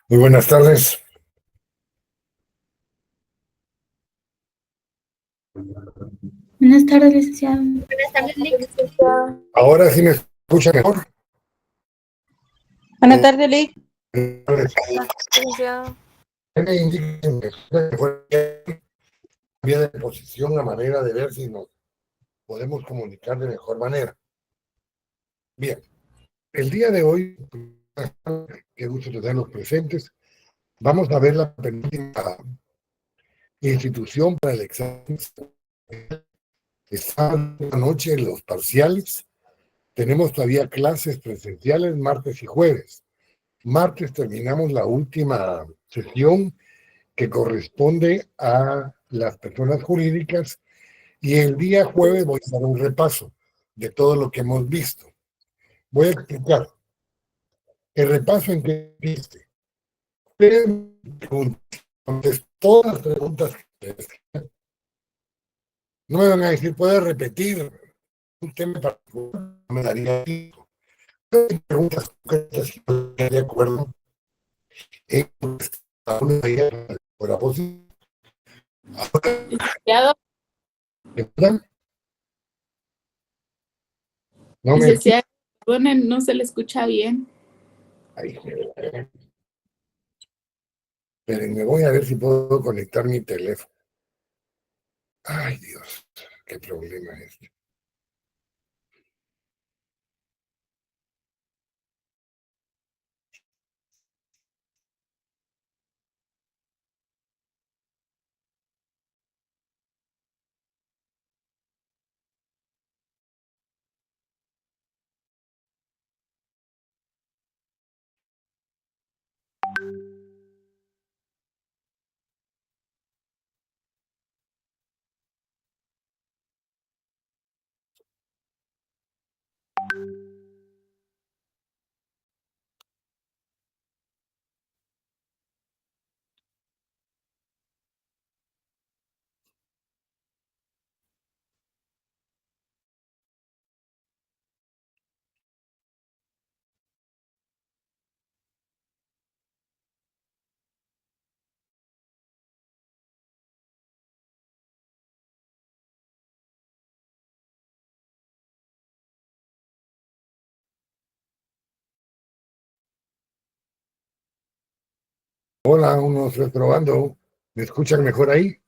Muy buenas tardes. Buenas tardes, licenciado. Buenas tardes, licenciado. Ahora sí me escucha mejor. Buenas tardes, Lic. Licenciado. Me indiquen que cambia de posición la manera de ver si nos podemos comunicar de mejor manera. Bien, el día de hoy, qué gusto tenerlos presentes. Vamos a ver la penúltima institución para el examen. Esta noche en los parciales. Tenemos todavía clases presenciales martes y jueves. Martes terminamos la última sesión que corresponde a las personas jurídicas y el día jueves voy a dar un repaso de todo lo que hemos visto. Voy a explicar el repaso en que viste. Todas las preguntas que no me van a decir, puede repetir un tema particular, no me daría tiempo. Preguntas concretas de acuerdo en una idea por la posición. Licenciado, No me... licenciado, ponen, no se le escucha bien. Ay, espérenme, voy a ver si puedo conectar mi teléfono. Ay, Dios, qué problema es este. Hola, unos probando. ¿Me escuchan mejor ahí?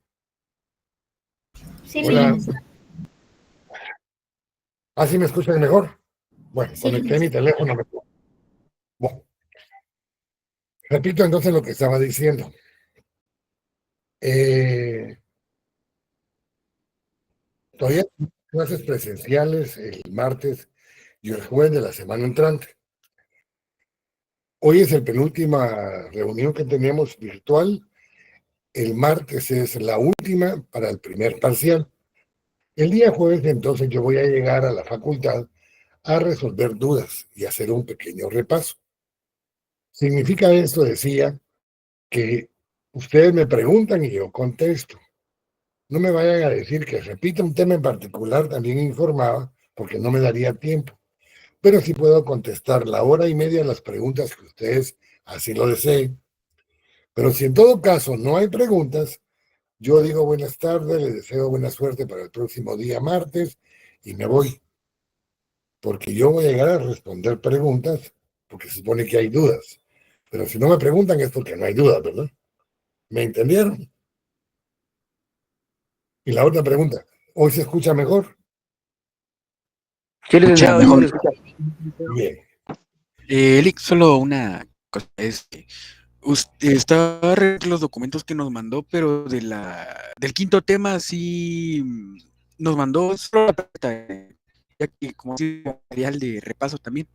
Sí, Hola. sí. ¿Ah, sí me escuchan mejor? Bueno, Sí, conecté mi teléfono mejor. Bueno, repito entonces lo que estaba diciendo. Todavía hay clases presenciales el martes y el jueves de la semana entrante. Hoy es la penúltima reunión que tenemos virtual el martes es la última para el primer parcial. El día jueves, entonces, yo voy a llegar a la facultad a resolver dudas y hacer un pequeño repaso. Significa esto, decía, que ustedes me preguntan y yo contesto. No me vayan a decir que repita un tema en particular, también informaba, porque no me daría tiempo. Pero sí puedo contestar la hora y media las preguntas que ustedes así lo deseen. Pero si en todo caso no hay preguntas, yo digo buenas tardes, les deseo buena suerte para el próximo día martes y me voy. Porque yo voy a llegar a responder preguntas porque se supone que hay dudas. Pero si no me preguntan es porque no hay dudas, ¿verdad? ¿Me entendieron? Y la otra pregunta, ¿hoy se escucha mejor? Sí, licenciado, sí se le escucha. Bien. Lick, solo una cosa, usted estaba revisando los documentos que nos mandó, pero del quinto tema sí nos mandó solo la carta, ya que como material de repaso también.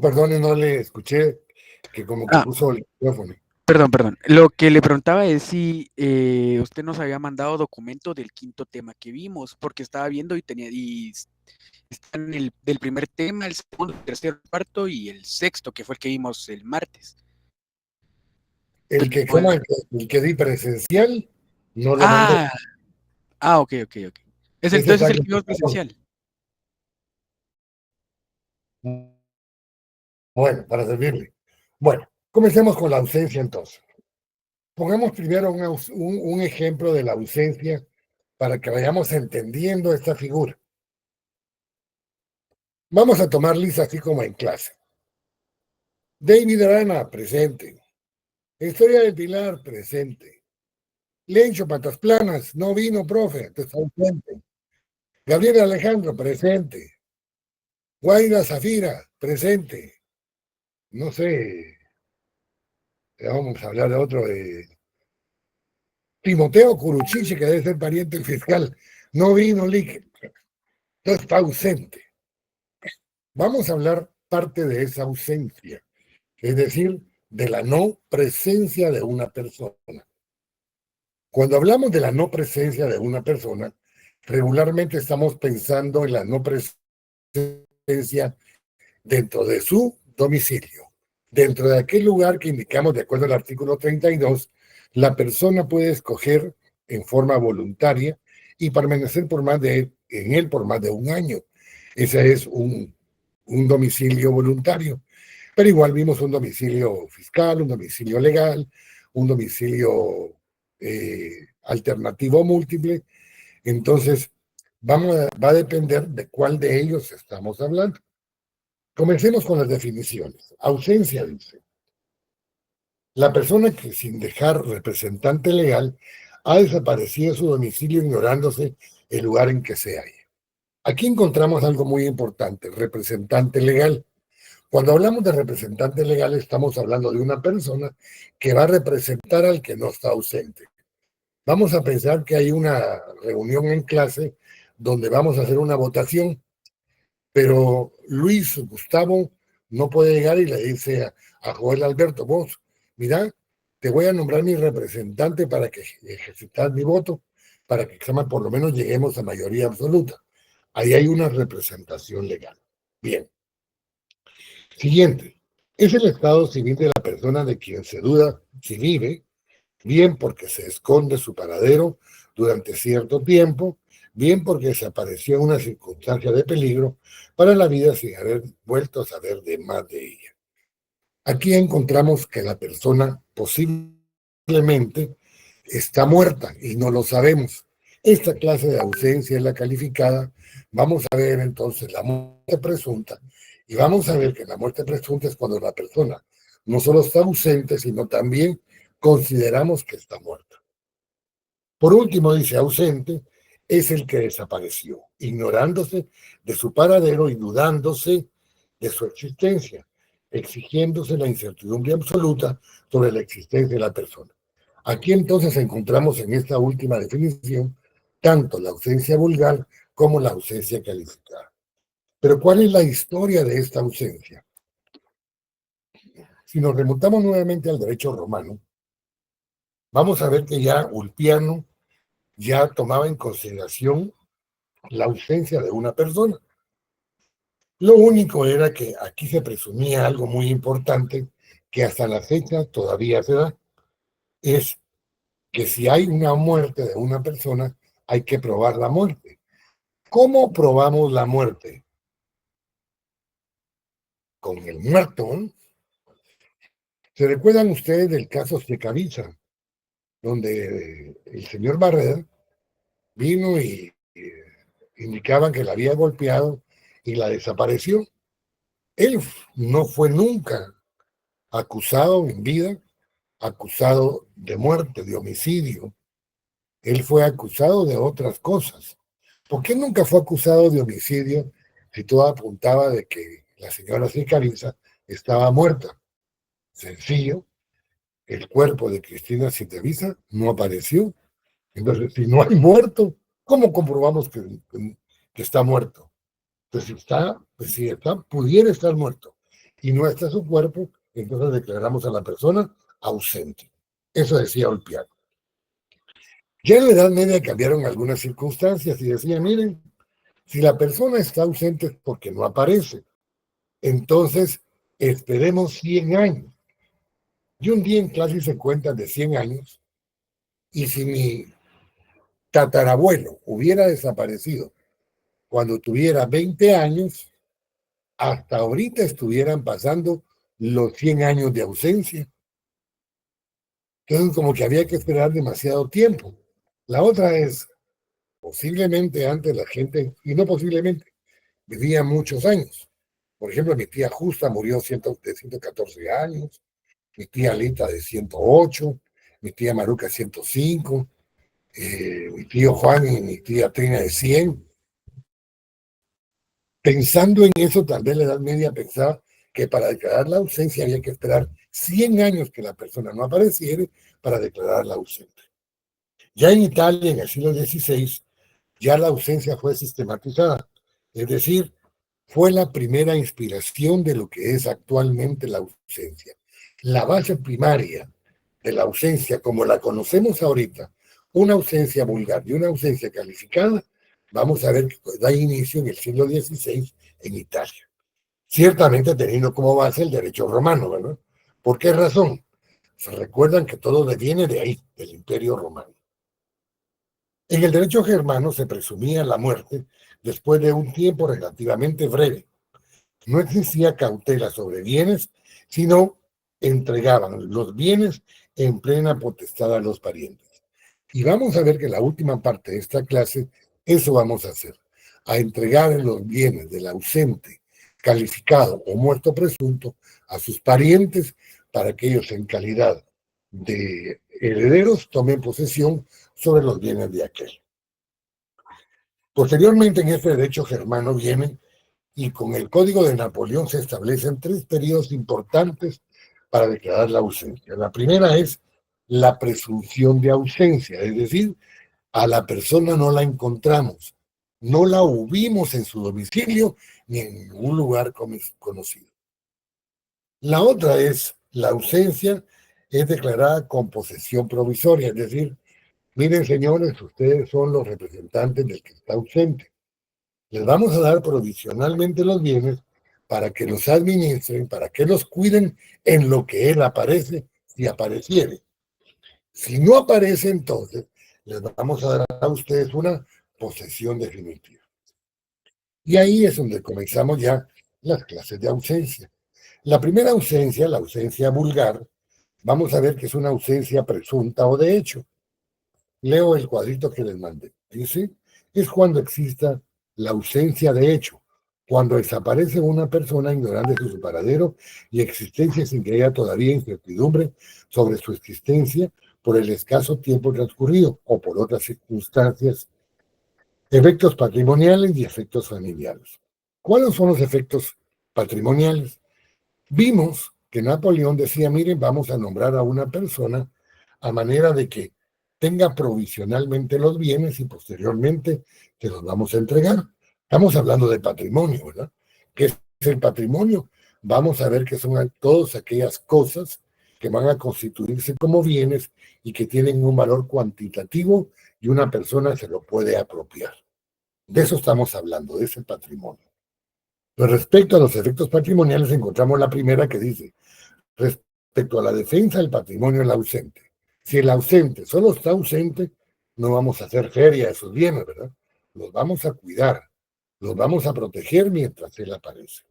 Perdone, no le escuché que como que puso el micrófono. Perdón. Lo que le preguntaba es si usted nos había mandado documento del quinto tema que vimos, porque estaba viendo y está en del primer tema, el segundo, el tercero, el cuarto y el sexto, que fue el que vimos el martes. El que di presencial, no lo mandé. Ok. Es Ese entonces está el en que vimos presencial. Bueno, para servirle. Bueno, comencemos con la ausencia entonces. Pongamos primero un ejemplo de la ausencia para que vayamos entendiendo esta figura. Vamos a tomar lista así como en clase. David Arana, presente. Historia del Pilar, presente. Lencho Patas Planas, no vino, profe, está ausente. Gabriel Alejandro, presente. Guaira Zafira, presente. No sé, vamos a hablar de otro, Timoteo Curuchiche, que debe ser pariente del fiscal. No vino, Lick. Entonces está ausente. Vamos a hablar parte de esa ausencia, es decir, de la no presencia de una persona. Cuando hablamos de la no presencia de una persona, regularmente estamos pensando en la no presencia dentro de su domicilio. Dentro de aquel lugar que indicamos de acuerdo al artículo 32, la persona puede escoger en forma voluntaria y permanecer en él por más de un año. Ese es un domicilio voluntario. Pero igual vimos un domicilio fiscal, un domicilio legal, un domicilio alternativo múltiple. Entonces, va a depender de cuál de ellos estamos hablando. Comencemos con las definiciones. Ausencia, dice. La persona que sin dejar representante legal ha desaparecido de su domicilio ignorándose el lugar en que se halla. Aquí encontramos algo muy importante, representante legal. Cuando hablamos de representante legal estamos hablando de una persona que va a representar al que no está ausente. Vamos a pensar que hay una reunión en clase donde vamos a hacer una votación, pero Luis Gustavo no puede llegar y le dice a Joel Alberto, vos, mira, te voy a nombrar mi representante para que ejercitas mi voto, para que por lo menos lleguemos a mayoría absoluta. Ahí hay una representación legal. Bien. Siguiente. Es el estado civil de la persona de quien se duda si vive, bien porque se esconde su paradero durante cierto tiempo, bien porque desapareció en una circunstancia de peligro para la vida sin haber vuelto a saber de más de ella. Aquí encontramos que la persona posiblemente está muerta y no lo sabemos. Esta clase de ausencia es la calificada. Vamos a ver entonces la muerte presunta y vamos a ver que la muerte presunta es cuando la persona no solo está ausente, sino también consideramos que está muerta. Por último, dice ausente, es el que desapareció, ignorándose de su paradero y dudándose de su existencia, exigiéndose la incertidumbre absoluta sobre la existencia de la persona. Aquí entonces encontramos en esta última definición tanto la ausencia vulgar como la ausencia calificada. Pero ¿cuál es la historia de esta ausencia? Si nos remontamos nuevamente al derecho romano, vamos a ver que ya Ulpiano ya tomaba en consideración la ausencia de una persona. Lo único era que aquí se presumía algo muy importante que hasta la fecha todavía se da, es que si hay una muerte de una persona, hay que probar la muerte. ¿Cómo probamos la muerte? Con el muerto, ¿no? ¿Se recuerdan ustedes del caso Secaviza, donde el señor Barreda vino y indicaban que la había golpeado y la desapareció? Él no fue nunca acusado en vida, acusado de muerte, de homicidio. Él fue acusado de otras cosas. ¿Por qué nunca fue acusado de homicidio si todo apuntaba de que la señora Sicariza estaba muerta? Sencillo, el cuerpo de Cristina Sicariza no apareció. Entonces, si no hay muerto, ¿cómo comprobamos que está muerto? Entonces, si está, pudiera estar muerto y no está su cuerpo, entonces declaramos a la persona ausente. Eso decía Ulpiano. Ya en la Edad Media cambiaron algunas circunstancias y decían, miren, si la persona está ausente es porque no aparece. Entonces, esperemos 100 años. Y un día en clase se cuentan de 100 años, y si mi tatarabuelo hubiera desaparecido cuando tuviera 20 años, hasta ahorita estuvieran pasando los 100 años de ausencia. Entonces, como que había que esperar demasiado tiempo. La otra es, posiblemente antes la gente, y no posiblemente, vivía muchos años. Por ejemplo, mi tía Justa murió de 114 años, mi tía Lita de 108, mi tía Maruca 105, mi tío Juan y mi tía Trina de 100. Pensando en eso, tal vez la Edad Media pensaba que para declarar la ausencia había que esperar 100 años que la persona no apareciera para declararla ausente. Ya en Italia, en el siglo XVI, ya la ausencia fue sistematizada, es decir, fue la primera inspiración de lo que es actualmente la ausencia. La base primaria de la ausencia, como la conocemos ahorita, una ausencia vulgar y una ausencia calificada, vamos a ver que da inicio en el siglo XVI en Italia. Ciertamente teniendo como base el derecho romano, ¿verdad? ¿Por qué razón? Se recuerdan que todo viene de ahí, del Imperio Romano. En el derecho germano se presumía la muerte después de un tiempo relativamente breve. No existía cautela sobre bienes, sino entregaban los bienes en plena potestad a los parientes. Y vamos a ver que la última parte de esta clase, eso vamos a hacer, a entregar los bienes del ausente, calificado o muerto presunto, a sus parientes para que ellos en calidad de herederos tomen posesión sobre los bienes de aquel. Posteriormente en este derecho germano vienen y con el Código de Napoleón se establecen 3 periodos importantes para declarar la ausencia. La primera es la presunción de ausencia, es decir, a la persona no la encontramos, no la hubimos en su domicilio ni en ningún lugar conocido. La otra es la ausencia es declarada con posesión provisoria, es decir, miren señores, ustedes son los representantes del que está ausente. Les vamos a dar provisionalmente los bienes para que los administren, para que los cuiden en lo que él aparece, si apareciere. Si no aparece, entonces les vamos a dar a ustedes una posesión definitiva. Y ahí es donde comenzamos ya las clases de ausencia. La primera ausencia, la ausencia vulgar, vamos a ver que es una ausencia presunta o de hecho. Leo el cuadrito que les mandé. Dice, es cuando exista la ausencia de hecho, cuando desaparece una persona ignorante de su paradero y existencia sin que haya todavía incertidumbre sobre su existencia por el escaso tiempo transcurrido o por otras circunstancias, efectos patrimoniales y efectos familiares. ¿Cuáles son los efectos patrimoniales? Vimos que Napoleón decía, miren, vamos a nombrar a una persona a manera de que tenga provisionalmente los bienes y posteriormente se los vamos a entregar. Estamos hablando de patrimonio, ¿verdad? ¿Qué es el patrimonio? Vamos a ver que son todas aquellas cosas que van a constituirse como bienes y que tienen un valor cuantitativo y una persona se lo puede apropiar. De eso estamos hablando, de ese patrimonio. Pero respecto a los efectos patrimoniales, encontramos la primera que dice, respecto a la defensa del patrimonio del ausente. Si el ausente solo está ausente, no vamos a hacer feria de esos bienes, ¿verdad? Los vamos a cuidar, los vamos a proteger mientras él aparece.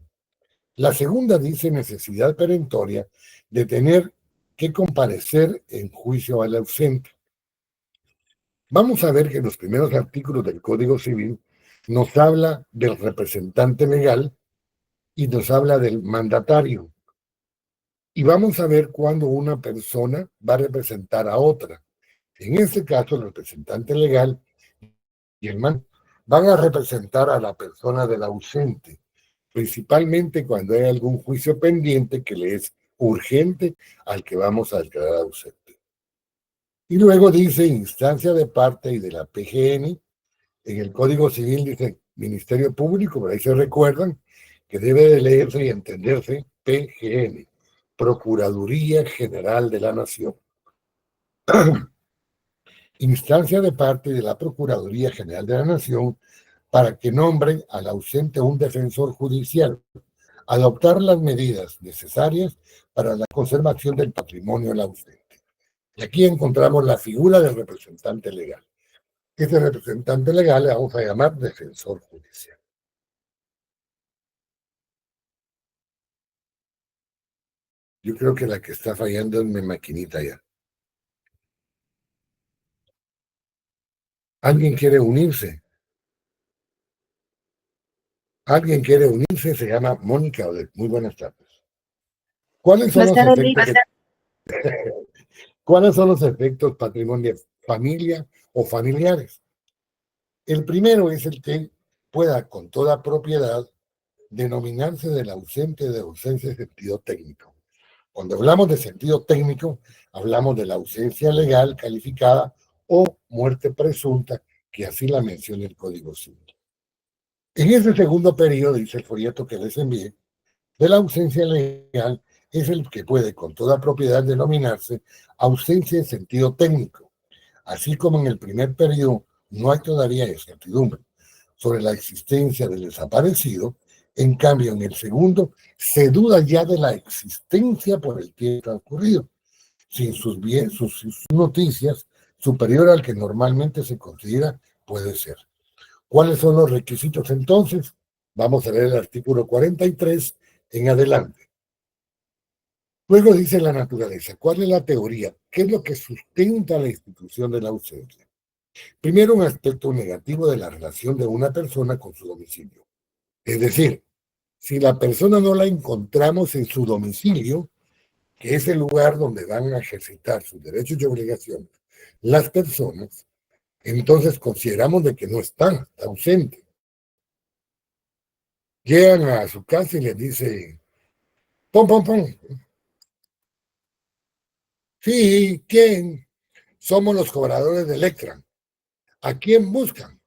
La segunda dice necesidad perentoria de tener que comparecer en juicio al ausente. Vamos a ver que en los primeros artículos del Código Civil nos habla del representante legal y nos habla del mandatario. Y vamos a ver cuándo una persona va a representar a otra. En este caso, el representante legal y el man van a representar a la persona del ausente, principalmente cuando hay algún juicio pendiente que le es urgente al que vamos a declarar ausente. Y luego dice instancia de parte y de la PGN. En el Código Civil dice Ministerio Público, pero ahí se recuerdan que debe de leerse y entenderse PGN, Procuraduría General de la Nación. Instancia de parte de la Procuraduría General de la Nación para que nombren al ausente un defensor judicial, adoptar las medidas necesarias para la conservación del patrimonio del ausente. Y aquí encontramos la figura del representante legal. Este representante legal le vamos a llamar defensor judicial. Yo creo que la que está fallando es mi maquinita ya. ¿Alguien quiere unirse? ¿Alguien quiere unirse? Se llama Mónica Odette. Muy buenas tardes. ¿Cuáles son los efectos patrimoniales, familia o familiares? El primero es el que pueda con toda propiedad denominarse del ausente de ausencia de sentido técnico. Cuando hablamos de sentido técnico, hablamos de la ausencia legal calificada o muerte presunta, que así la menciona el Código Civil. En ese segundo periodo, dice el folleto que les envié, de la ausencia legal es el que puede con toda propiedad denominarse ausencia de sentido técnico. Así como en el primer periodo no hay todavía incertidumbre sobre la existencia del desaparecido, en cambio en el segundo se duda ya de la existencia por el tiempo transcurrido, sin sus noticias superior al que normalmente se considera puede ser. ¿Cuáles son los requisitos entonces? Vamos a leer el artículo 43 en adelante. Luego dice la naturaleza. ¿Cuál es la teoría? ¿Qué es lo que sustenta la institución de la ausencia? Primero, un aspecto negativo de la relación de una persona con su domicilio. Es decir, si la persona no la encontramos en su domicilio, que es el lugar donde van a ejercitar sus derechos y obligaciones las personas, entonces consideramos de que no está ausente. Llegan a su casa y les dice, pom, pom, pom. Sí, ¿quién? Somos los cobradores de Electra. ¿A quién buscan?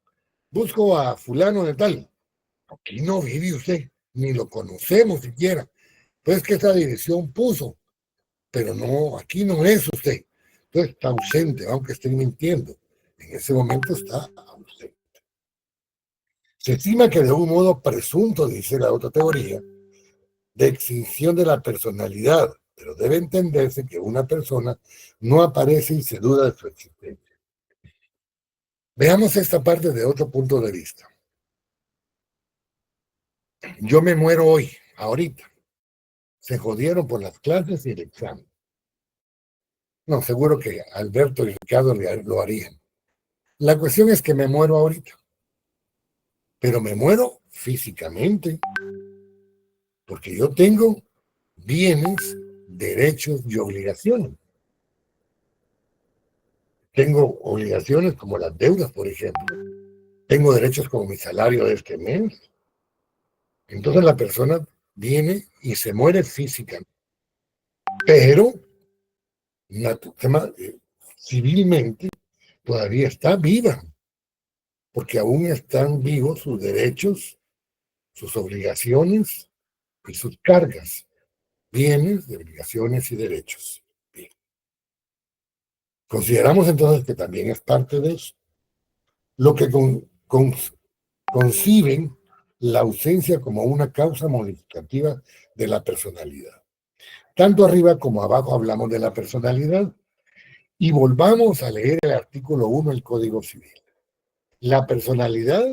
Busco a fulano de tal. Aquí no vive usted, ni lo conocemos siquiera. Pues que esa dirección puso, pero no, aquí no es usted. Entonces está ausente, aunque esté mintiendo. En ese momento está ausente. Se estima que de un modo presunto, dice la otra teoría, de extinción de la personalidad, pero debe entenderse que una persona no aparece y se duda de su existencia. Veamos esta parte de otro punto de vista. Yo me muero hoy, ahorita. Se jodieron por las clases y el examen. No, seguro que Alberto y Ricardo lo harían. La cuestión es que me muero ahorita. Pero me muero físicamente. Porque yo tengo bienes, derechos y obligaciones. Tengo obligaciones como las deudas, por ejemplo. Tengo derechos como mi salario de este mes. Entonces la persona viene y se muere físicamente. Pero civilmente todavía está viva. Porque aún están vivos sus derechos, sus obligaciones y sus cargas. Bienes, obligaciones y derechos. Consideramos entonces que también es parte de eso. Lo que conciben la ausencia como una causa modificativa de la personalidad. Tanto arriba como abajo hablamos de la personalidad. Y volvamos a leer el artículo 1 del Código Civil. La personalidad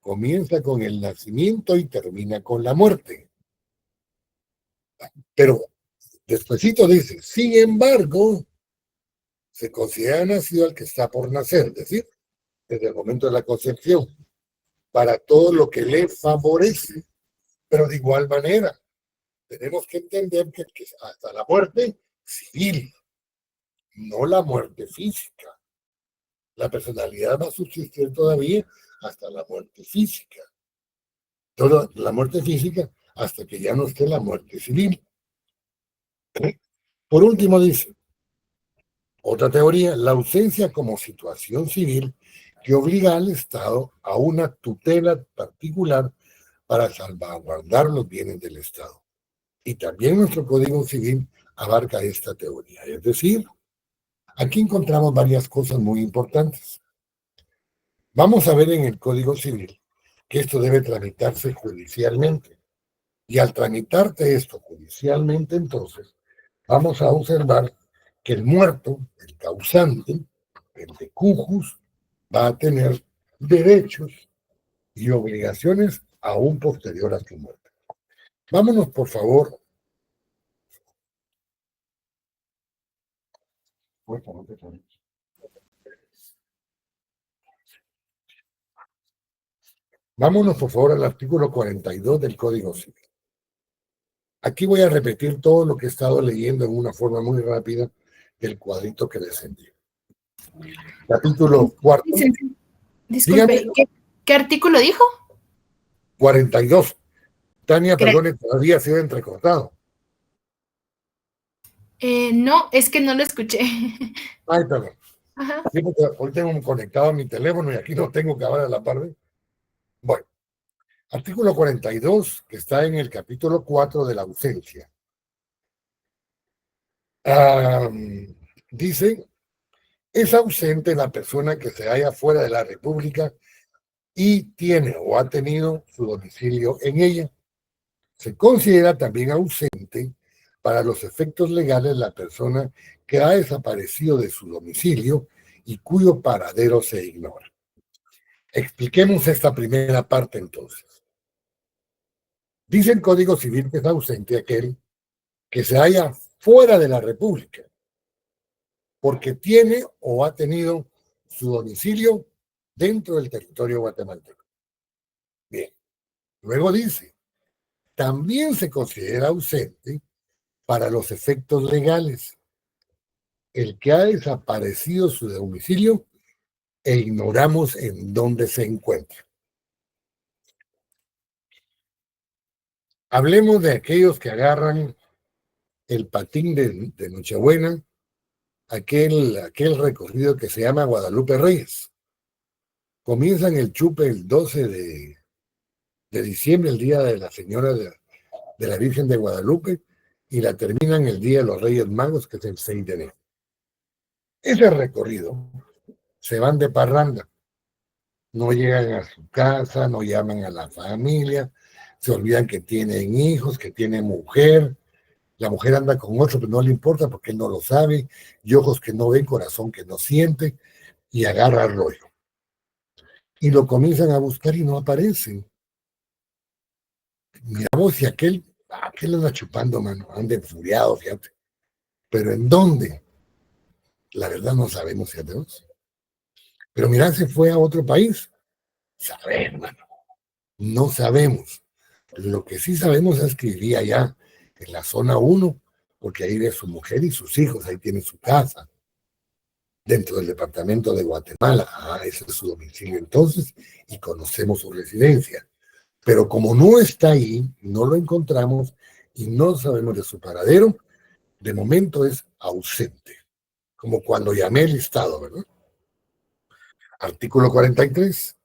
comienza con el nacimiento y termina con la muerte. Pero despuesito dice, sin embargo, se considera nacido al que está por nacer, es decir, desde el momento de la concepción, para todo lo que le favorece. Pero de igual manera, tenemos que entender que hasta la muerte civil, no la muerte física. La personalidad va a subsistir todavía hasta la muerte física. Toda la muerte física hasta que ya no esté la muerte civil. Por último dice, otra teoría, la ausencia como situación civil que obliga al Estado a una tutela particular para salvaguardar los bienes del Estado. Y también nuestro Código Civil abarca esta teoría. Es decir, aquí encontramos varias cosas muy importantes. Vamos a ver en el Código Civil que esto debe tramitarse judicialmente. Y al tramitarte esto judicialmente, entonces, vamos a observar que el muerto, el causante, el de cujus, va a tener derechos y obligaciones aún posterior a su muerte. Vámonos, por favor. Vámonos, por favor, al artículo 42 del Código Civil. Aquí voy a repetir todo lo que he estado leyendo en una forma muy rápida del cuadrito que les envié. Capítulo 4. Disculpe, ¿qué artículo dijo? 42. Tania, perdone, todavía ha sido entrecortado. No, es que no lo escuché. Ay, perdón. Ajá. Sí, porque hoy tengo conectado mi teléfono y aquí no tengo que hablar a la par. Bueno, artículo 42, que está en el capítulo 4 de la ausencia. Dice, es ausente la persona que se halla fuera de la República y tiene o ha tenido su domicilio en ella. Se considera también ausente para los efectos legales la persona que ha desaparecido de su domicilio y cuyo paradero se ignora. Expliquemos esta primera parte entonces. Dice el Código Civil que es ausente aquel que se halla fuera de la República porque tiene o ha tenido su domicilio dentro del territorio guatemalteco. Bien, luego dice, también se considera ausente para los efectos legales el que ha desaparecido su domicilio e ignoramos en dónde se encuentra. Hablemos de aquellos que agarran el patín de Nochebuena, aquel recorrido que se llama Guadalupe Reyes. Comienzan el chupe el 12 de diciembre, el día de la Señora de la Virgen de Guadalupe, y la terminan el día de los Reyes Magos, que es el 6 de enero. Ese recorrido se van de parranda, no llegan a su casa, no llaman a la familia, se olvidan que tienen hijos, que tienen mujer, la mujer anda con otro, pero no le importa porque él no lo sabe, y ojos que no ven, corazón que no siente, y agarra el rollo. Y lo comienzan a buscar y no aparecen. Miramos si aquel anda chupando, mano, anda enfuriado, fíjate. Pero ¿en dónde? La verdad no sabemos, fíjate. Pero mira, se fue a otro país. Saber, hermano. No sabemos. Lo que sí sabemos es que vivía allá en la zona 1, porque ahí vive su mujer y sus hijos, ahí tiene su casa, dentro del departamento de Guatemala. Ese es su domicilio entonces, y conocemos su residencia. Pero como no está ahí, no lo encontramos y no sabemos de su paradero, de momento es ausente. Como cuando llamé el Estado, ¿verdad? Artículo 43.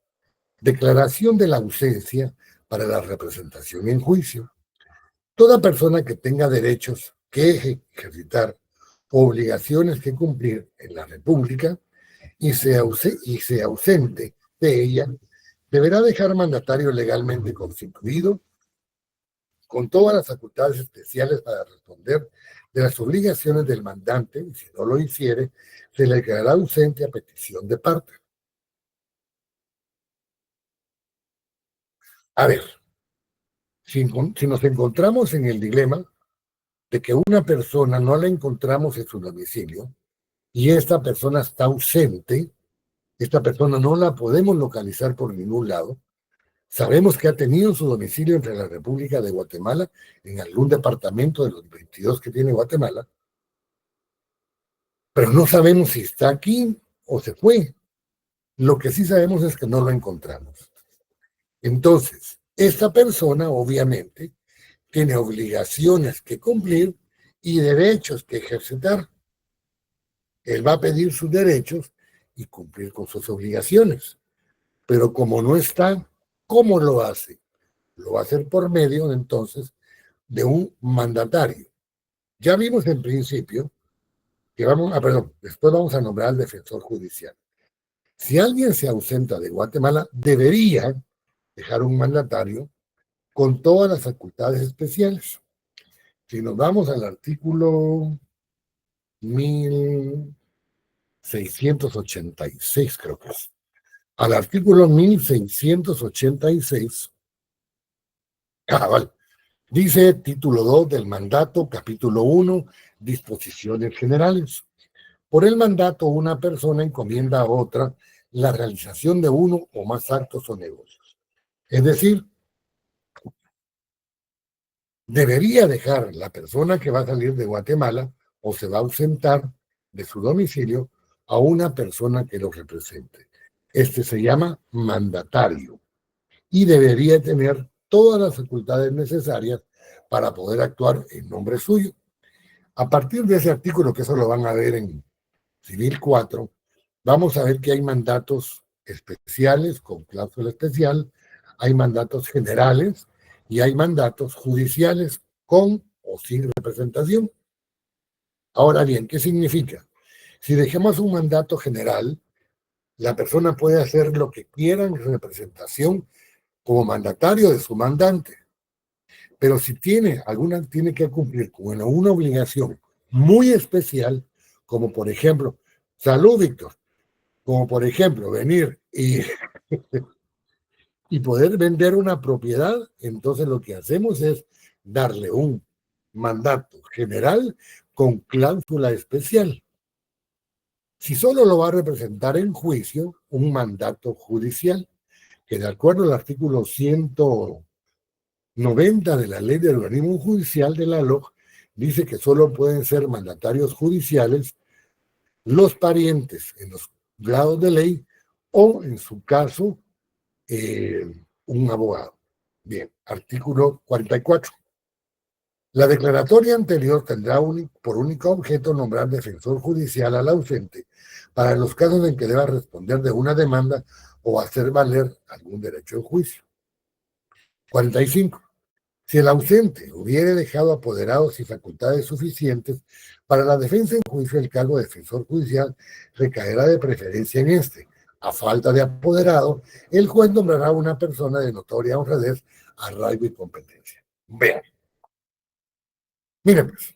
Declaración de la ausencia para la representación en juicio. Toda persona que tenga derechos que ejercitar obligaciones que cumplir en la República y se ausente de ella, deberá dejar mandatario legalmente constituido con todas las facultades especiales para responder de las obligaciones del mandante, y si no lo hiciere, se le quedará ausente a petición de parte. A ver, si nos encontramos en el dilema de que una persona no la encontramos en su domicilio y esta persona está ausente, esta persona no la podemos localizar por ningún lado, sabemos que ha tenido su domicilio entre la República de Guatemala, en algún departamento de los 22 que tiene Guatemala, pero no sabemos si está aquí o se fue. Lo que sí sabemos es que no lo encontramos. Entonces, esta persona obviamente tiene obligaciones que cumplir y derechos que ejercitar. Él va a pedir sus derechos y cumplir con sus obligaciones. Pero como no está, ¿cómo lo hace? Lo va a hacer por medio, entonces, de un mandatario. Ya vimos en principio que después vamos a nombrar al defensor judicial. Si alguien se ausenta de Guatemala, debería dejar un mandatario con todas las facultades especiales. Si nos vamos al artículo 1686, creo que es. Al artículo 1686, vale. Dice título 2 del mandato, capítulo 1, disposiciones generales. Por el mandato, una persona encomienda a otra la realización de uno o más actos o negocios. Es decir, debería dejar la persona que va a salir de Guatemala o se va a ausentar de su domicilio a una persona que lo represente. Este se llama mandatario y debería tener todas las facultades necesarias para poder actuar en nombre suyo. A partir de ese artículo, que eso lo van a ver en Civil 4, vamos a ver que hay mandatos especiales con cláusula especial, hay mandatos generales y hay mandatos judiciales con o sin representación. Ahora bien, ¿qué significa? Si dejamos un mandato general, la persona puede hacer lo que quiera en representación como mandatario de su mandante. Pero si tiene que cumplir con una obligación muy especial, como por ejemplo, salud, Víctor, como por ejemplo, venir y poder vender una propiedad, entonces lo que hacemos es darle un mandato general con cláusula especial. Si solo lo va a representar en juicio, un mandato judicial, que de acuerdo al artículo 190 de la Ley del Organismo Judicial de la LOJ, dice que solo pueden ser mandatarios judiciales los parientes en los grados de ley o, en su caso, un abogado. Bien, artículo 44. La declaratoria anterior tendrá por único objeto nombrar defensor judicial al ausente para los casos en que deba responder de una demanda o hacer valer algún derecho en juicio. 45. Si el ausente hubiere dejado apoderados y facultades suficientes para la defensa en juicio, el cargo de defensor judicial recaerá de preferencia en este. A falta de apoderado, el juez nombrará a una persona de notoria honradez, arraigo y competencia. Vean. Miren, pues.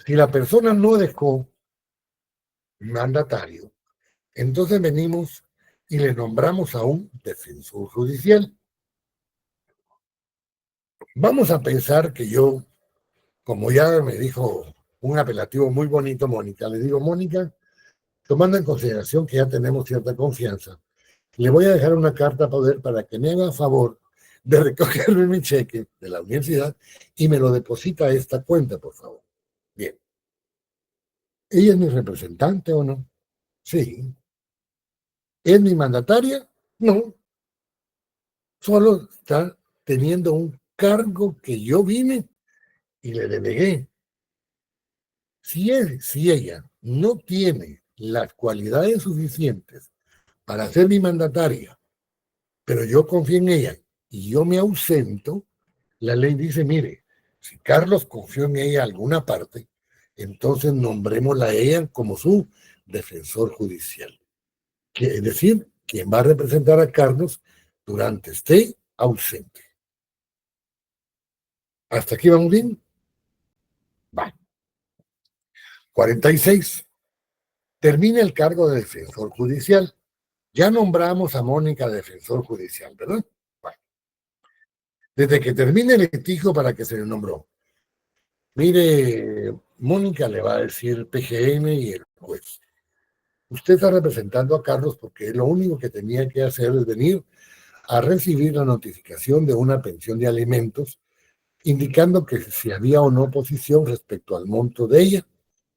Si la persona no dejó mandatario, entonces venimos y le nombramos a un defensor judicial. Vamos a pensar que yo, como ya me dijo un apelativo muy bonito, Mónica, le digo, Mónica, tomando en consideración que ya tenemos cierta confianza, le voy a dejar una carta a poder para que me haga favor de recogerme mi cheque de la universidad y me lo deposita a esta cuenta, por favor. Bien. ¿Ella es mi representante o no? Sí. ¿Es mi mandataria? No. Solo está teniendo un cargo que yo vine y le delegué. Si ella no tiene las cualidades suficientes para ser mi mandataria, pero yo confío en ella y yo me ausento, la ley dice, mire, Si Carlos confió en ella alguna parte, entonces nombrémosla a ella como su defensor judicial. Es decir, quien va a representar a Carlos durante esté ausente. ¿Hasta aquí vamos bien? Va. 46. Termina el cargo de defensor judicial. Ya nombramos a Mónica defensor judicial, ¿verdad? Bueno. Desde que termine el litigio para que se le nombró. Mire, Mónica le va a decir PGN y el juez. Usted está representando a Carlos porque lo único que tenía que hacer es venir a recibir la notificación de una pensión de alimentos, indicando que si había o no oposición respecto al monto de ella.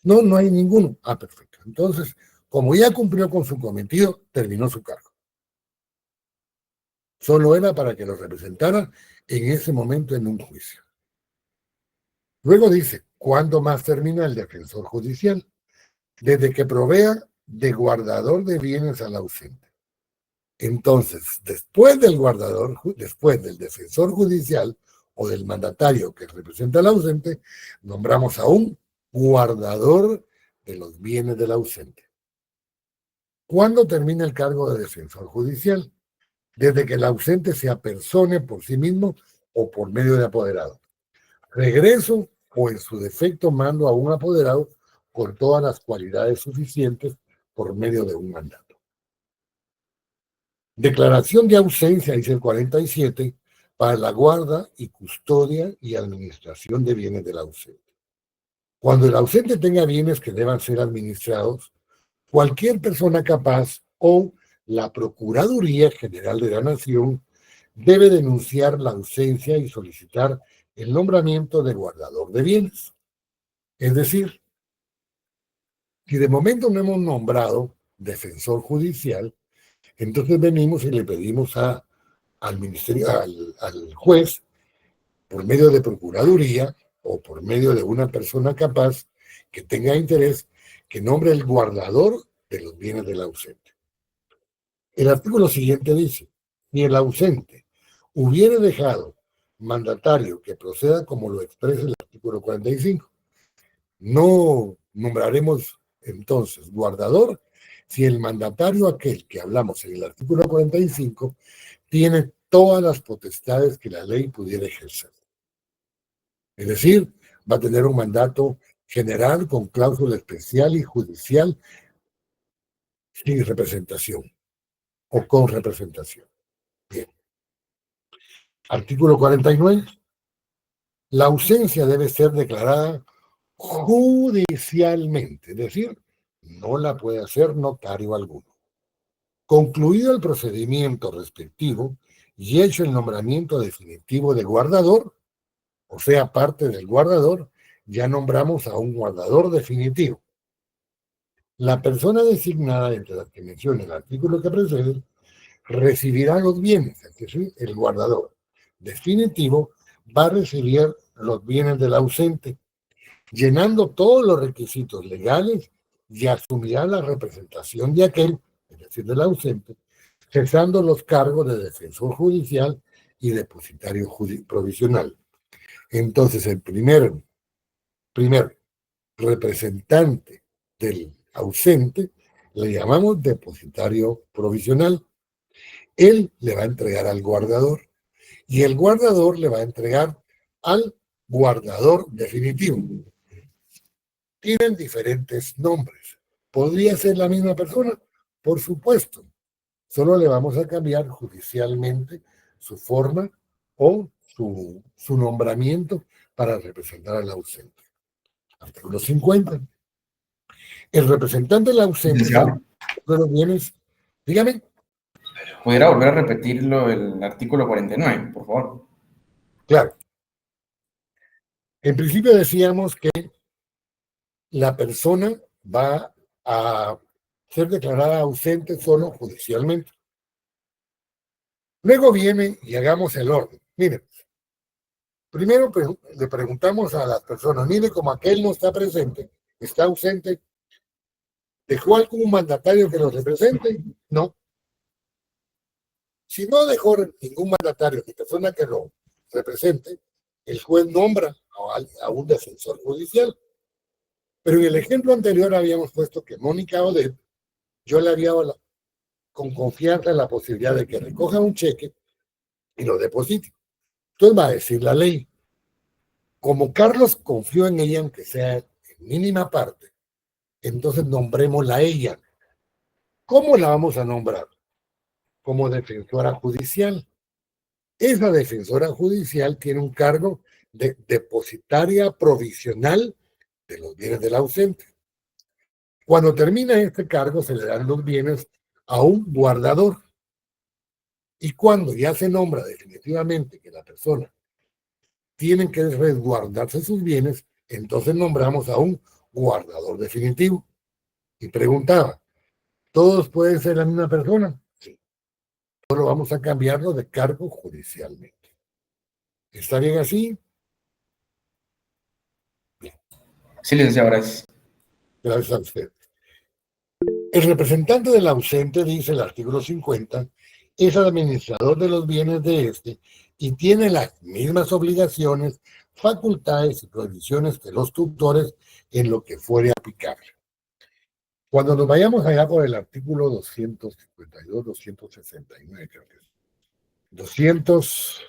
No, no hay ninguno. Ah, perfecto. Entonces, como ya cumplió con su cometido, terminó su cargo. Solo era para que lo representara en ese momento en un juicio. Luego dice, ¿cuándo más termina el defensor judicial? Desde que provea de guardador de bienes al ausente. Entonces, después del guardador, después del defensor judicial o del mandatario que representa al ausente, nombramos a un guardador de los bienes del ausente. ¿Cuándo termina el cargo de defensor judicial? Desde que el ausente se apersone por sí mismo o por medio de apoderado. Regreso o en su defecto mando a un apoderado con todas las cualidades suficientes por medio de un mandato. Declaración de ausencia, dice el 47, para la guarda y custodia y administración de bienes del ausente. Cuando el ausente tenga bienes que deban ser administrados, cualquier persona capaz o la Procuraduría General de la Nación debe denunciar la ausencia y solicitar el nombramiento de guardador de bienes. Es decir, si de momento no hemos nombrado defensor judicial, entonces venimos y le pedimos al ministerio, al juez, por medio de procuraduría o por medio de una persona capaz que tenga interés, que nombre el guardador de los bienes del ausente. El artículo siguiente dice, si el ausente hubiere dejado mandatario que proceda como lo expresa el artículo 45, no nombraremos entonces guardador si el mandatario aquel que hablamos en el artículo 45 tiene todas las potestades que la ley pudiera ejercer. Es decir, va a tener un mandato general con cláusula especial y judicial sin representación o con representación. Bien. Artículo 49. La ausencia debe ser declarada judicialmente, es decir, no la puede hacer notario alguno. Concluido el procedimiento respectivo y hecho el nombramiento definitivo de guardador, o sea, parte del guardador, ya nombramos a un guardador definitivo. La persona designada entre las que menciona el artículo que precede recibirá los bienes, es decir, el guardador definitivo va a recibir los bienes del ausente, llenando todos los requisitos legales y asumirá la representación de aquel, es decir, del ausente, cesando los cargos de defensor judicial y depositario provisional. Entonces, el primer representante del ausente le llamamos depositario provisional. Él le va a entregar al guardador y el guardador le va a entregar al guardador definitivo. Tienen diferentes nombres. ¿Podría ser la misma persona? Por supuesto. Solo le vamos a cambiar judicialmente su forma o su nombramiento para representar al ausente. Artículo 50. El representante del ausente de los bienes, dígame. ¿Pudiera volver a repetirlo el artículo 49, por favor? Claro. En principio decíamos que la persona va a ser declarada ausente solo judicialmente. Luego viene y hagamos el orden. Miren, primero le preguntamos a las personas, mire, como aquel no está presente, está ausente, ¿dejó algún mandatario que lo represente? No. Si no dejó ningún mandatario ni persona que lo represente, el juez nombra a un defensor judicial. Pero en el ejemplo anterior habíamos puesto que Mónica Odet, yo le había dado con confianza la posibilidad de que recoja un cheque y lo deposite. Entonces va a decir la ley, como Carlos confió en ella, aunque sea en mínima parte, entonces nombrémosla a ella. ¿Cómo la vamos a nombrar? Como defensora judicial. Esa defensora judicial tiene un cargo de depositaria provisional de los bienes del ausente. Cuando termina este cargo, se le dan los bienes a un guardador. Y cuando ya se nombra definitivamente que la persona tiene que resguardarse sus bienes, entonces nombramos a un guardador definitivo. Y preguntaba, ¿todos pueden ser la misma persona? Sí. Solo vamos a cambiarlo de cargo judicialmente. ¿Está bien así? Sí, licenciado, gracias. Gracias a usted. El representante del ausente, dice el artículo 50, es administrador de los bienes de este y tiene las mismas obligaciones, facultades y prohibiciones que los tutores en lo que fuere aplicable. Cuando nos vayamos allá por el artículo 252, 269, creo que es. 200.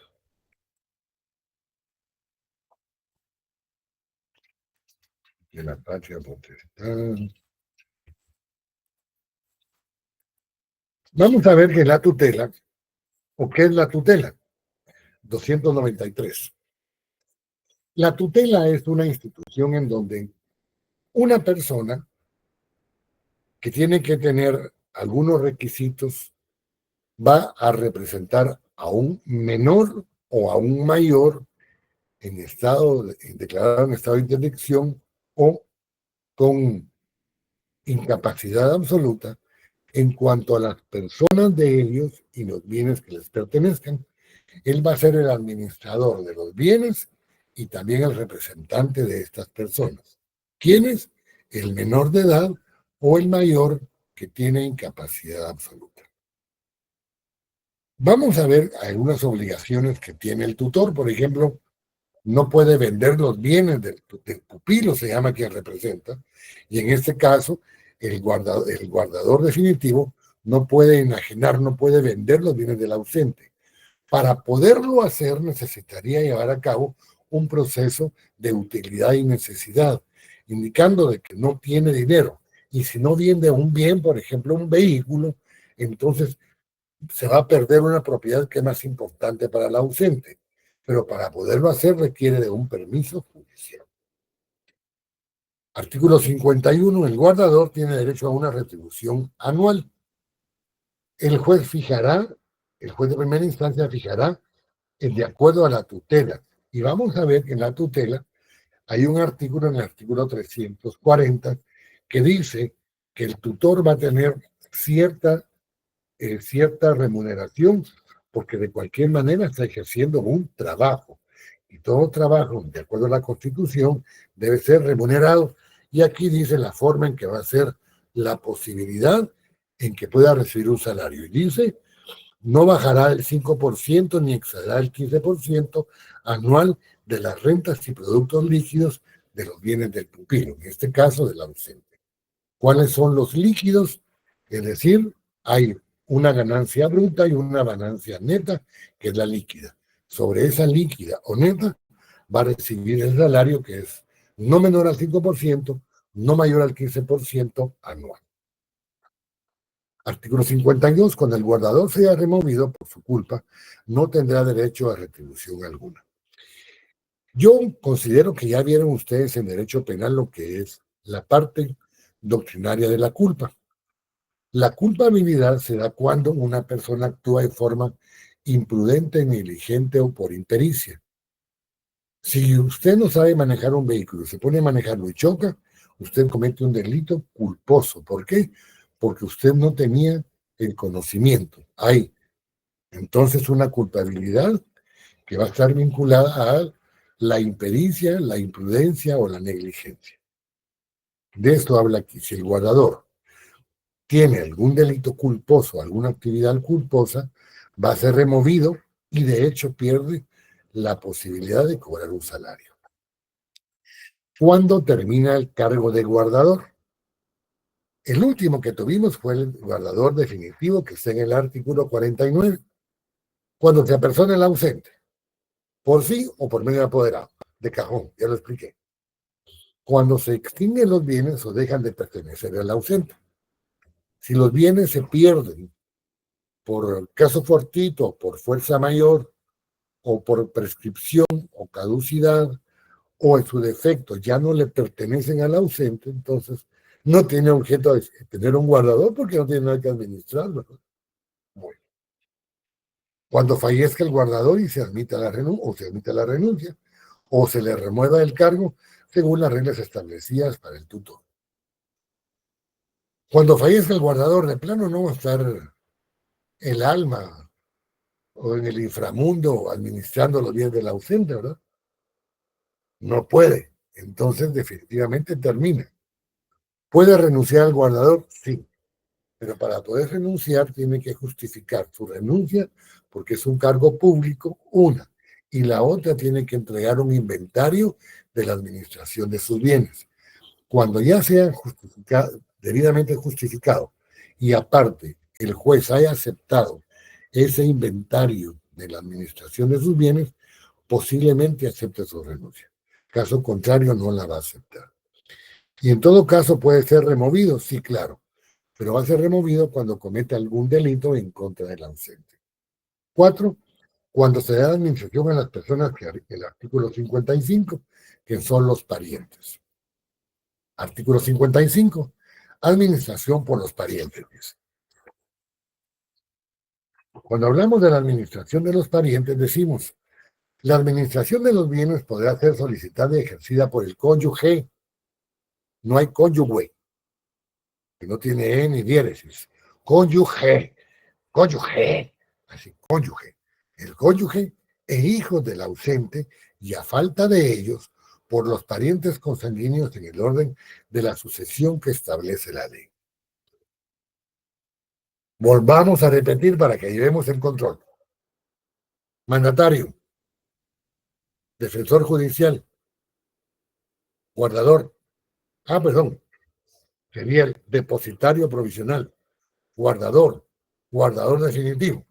De la patria potestad. Vamos a ver qué es la tutela, o qué es la tutela. 293. La tutela es una institución en donde una persona que tiene que tener algunos requisitos va a representar a un menor o a un mayor en declarado en estado de interdicción o con incapacidad absoluta en cuanto a las personas de ellos y los bienes que les pertenezcan. Él va a ser el administrador de los bienes y también el representante de estas personas. ¿Quién es? El menor de edad o el mayor que tiene incapacidad absoluta. Vamos a ver algunas obligaciones que tiene el tutor. Por ejemplo, no puede vender los bienes del pupilo, se llama quien representa, y en este caso el guardador definitivo no puede enajenar, no puede vender los bienes del ausente. Para poderlo hacer necesitaría llevar a cabo un proceso de utilidad y necesidad, indicando de que no tiene dinero. Y si no vende un bien, por ejemplo, un vehículo, entonces se va a perder una propiedad que es más importante para el ausente. Pero para poderlo hacer requiere de un permiso judicial. Artículo 51. El guardador tiene derecho a una retribución anual. El juez de primera instancia fijará de acuerdo a la tutela. Y vamos a ver que en la tutela hay un artículo, en el artículo 340, que dice que el tutor va a tener cierta remuneración, porque de cualquier manera está ejerciendo un trabajo. Y todo trabajo, de acuerdo a la Constitución, debe ser remunerado. Y aquí dice la forma en que va a ser la posibilidad en que pueda recibir un salario. Y dice, no bajará el 5% ni excederá el 15% anual de las rentas y productos líquidos de los bienes del pupilo, en este caso del ausente. ¿Cuáles son los líquidos? Es decir, hay una ganancia bruta y una ganancia neta, que es la líquida. Sobre esa líquida o neta va a recibir el salario que es no menor al 5%, no mayor al 15% anual. Artículo 52. Cuando el guardador sea removido por su culpa, no tendrá derecho a retribución alguna. Yo considero que ya vieron ustedes en derecho penal lo que es la parte doctrinaria de la culpa. La culpabilidad se da cuando una persona actúa de forma imprudente, negligente o por impericia. Si usted no sabe manejar un vehículo, se pone a manejarlo y choca, usted comete un delito culposo. ¿Por qué? Porque usted no tenía el conocimiento. Hay entonces una culpabilidad que va a estar vinculada a la impericia, la imprudencia o la negligencia. De esto habla aquí. Si el guardador tiene algún delito culposo, alguna actividad culposa, va a ser removido y de hecho pierde la posibilidad de cobrar un salario. ¿Cuándo termina el cargo de guardador? El último que tuvimos fue el guardador definitivo que está en el artículo 49. Cuando se apersona el ausente, por sí o por medio de apoderado, de cajón, ya lo expliqué. Cuando se extinguen los bienes o dejan de pertenecer al ausente. Si los bienes se pierden por caso fortuito, por fuerza mayor, o por prescripción o caducidad, o en su defecto ya no le pertenecen al ausente, entonces no tiene objeto de tener un guardador porque no tiene nada que administrarlo. Bueno, cuando fallezca el guardador y se admita la renuncia, o se le remueva el cargo según las reglas establecidas para el tutor. Cuando fallezca el guardador, de plano no va a estar el alma o en el inframundo administrando los bienes del ausente, ¿verdad? No puede. Entonces, definitivamente termina. ¿Puede renunciar al guardador? Sí. Pero para poder renunciar tiene que justificar su renuncia porque es un cargo público, una. Y la otra tiene que entregar un inventario de la administración de sus bienes. Cuando ya sea debidamente justificado y aparte el juez haya aceptado ese inventario de la administración de sus bienes, posiblemente acepte su renuncia. Caso contrario, no la va a aceptar. Y en todo caso puede ser removido, sí, claro, pero va a ser removido cuando cometa algún delito en contra del ausente. 4. Cuando se da administración a las personas que el artículo 55, que son los parientes. Artículo 55. Administración por los parientes. Cuando hablamos de la administración de los parientes, decimos, la administración de los bienes podrá ser solicitada y ejercida por el cónyuge. No hay cónyuge, que no tiene E ni diéresis. Cónyuge, así, cónyuge. El cónyuge e hijos del ausente, y a falta de ellos, por los parientes consanguíneos en el orden de la sucesión que establece la ley. Volvamos a repetir para que llevemos el control. Mandatario, defensor judicial, guardador, sería el depositario provisional, guardador definitivo.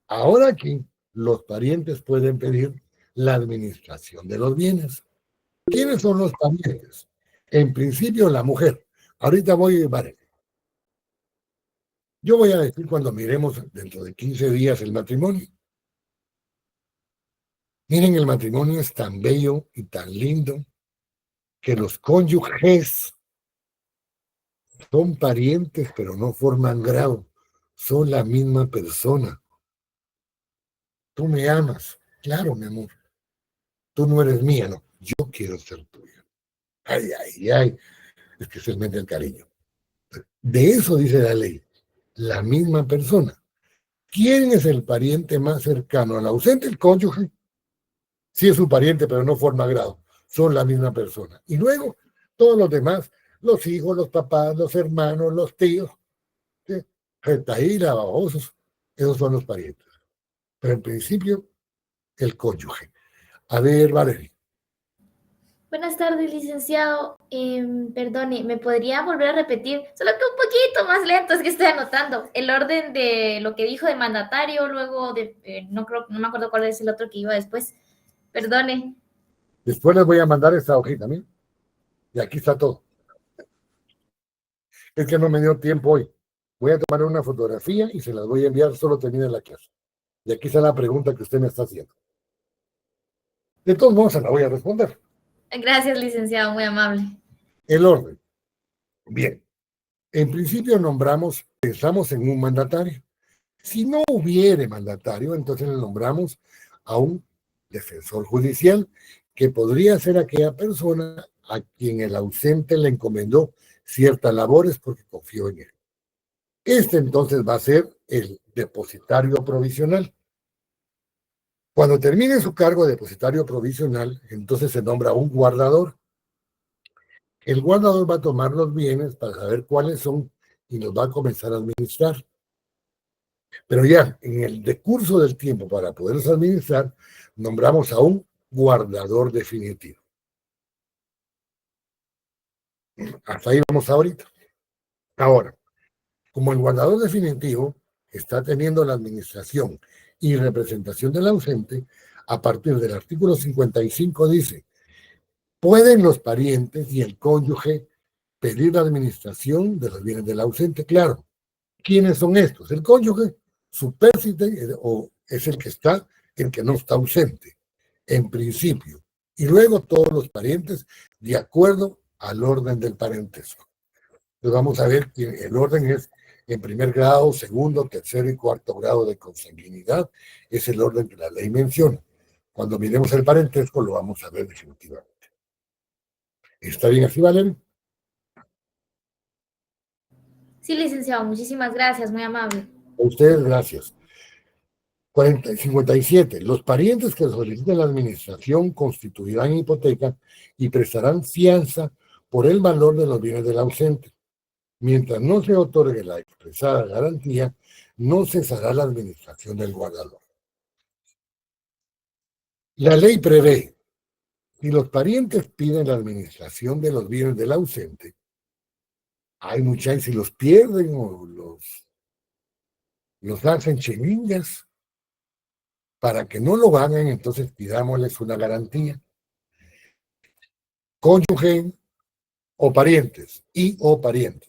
Ahora aquí los parientes pueden pedir la administración de los bienes. ¿Quiénes son los parientes? En principio la mujer. Ahorita yo voy a decir cuando miremos dentro de 15 días el matrimonio. Miren, el matrimonio es tan bello y tan lindo que los cónyuges son parientes, pero no forman grado. Son la misma persona. Tú me amas. Claro, mi amor. Tú no eres mía, no. Yo quiero ser tuya. Ay, ay, ay. Es que se mete el cariño. De eso dice la ley. La misma persona. ¿Quién es el pariente más cercano al ausente? El cónyuge. Sí es su pariente, pero no forma grado. Son la misma persona. Y luego, todos los demás, los hijos, los papás, los hermanos, los tíos, ¿sí? Retaíla, babosos, esos son los parientes. Pero en principio, el cónyuge. A ver, Valerie. Buenas tardes, licenciado. Perdone, ¿me podría volver a repetir? Solo que un poquito más lento, es que estoy anotando. El orden de lo que dijo de mandatario, luego de, no me acuerdo cuál es el otro que iba después. Perdone. Después les voy a mandar esta hojita, ¿sí? Y aquí está todo. Es que no me dio tiempo hoy. Voy a tomar una fotografía y se las voy a enviar, solo termine la clase. Y aquí está la pregunta que usted me está haciendo. De todos modos, se la voy a responder. Gracias, licenciado, muy amable. El orden. Bien. En principio pensamos en un mandatario. Si no hubiere mandatario, entonces le nombramos a un defensor judicial, que podría ser aquella persona a quien el ausente le encomendó ciertas labores porque confió en él. Este entonces va a ser el depositario provisional. Cuando termine su cargo de depositario provisional, entonces se nombra un guardador. El guardador va a tomar los bienes para saber cuáles son y los va a comenzar a administrar. Pero ya en el decurso del tiempo, para poderlos administrar, nombramos a un guardador definitivo. Hasta ahí vamos ahorita. Ahora, como el guardador definitivo está teniendo la administración y representación del ausente, a partir del artículo 55 dice, pueden los parientes y el cónyuge pedir la administración de los bienes del ausente. Claro, ¿quiénes son estos? El cónyuge, su pérsite, o es el que está, el que no está ausente, en principio. Y luego todos los parientes, de acuerdo al orden del parentesco. Entonces vamos a ver que el orden es en primer grado, segundo, tercero y cuarto grado de consanguinidad. Es el orden que la ley menciona. Cuando miremos el parentesco lo vamos a ver definitivamente. ¿Está bien así, Valeria? Sí, licenciado, muchísimas gracias, muy amable. A ustedes, gracias. 57. Los parientes que soliciten la administración constituirán hipoteca y prestarán fianza por el valor de los bienes del ausente. Mientras no se otorgue la expresada garantía, no cesará la administración del guardador. La ley prevé, si los parientes piden la administración de los bienes del ausente, hay muchas, si los pierden o los hacen chiringas, para que no lo hagan, entonces pidámosles una garantía. Cónyuge o parientes, y o parientes.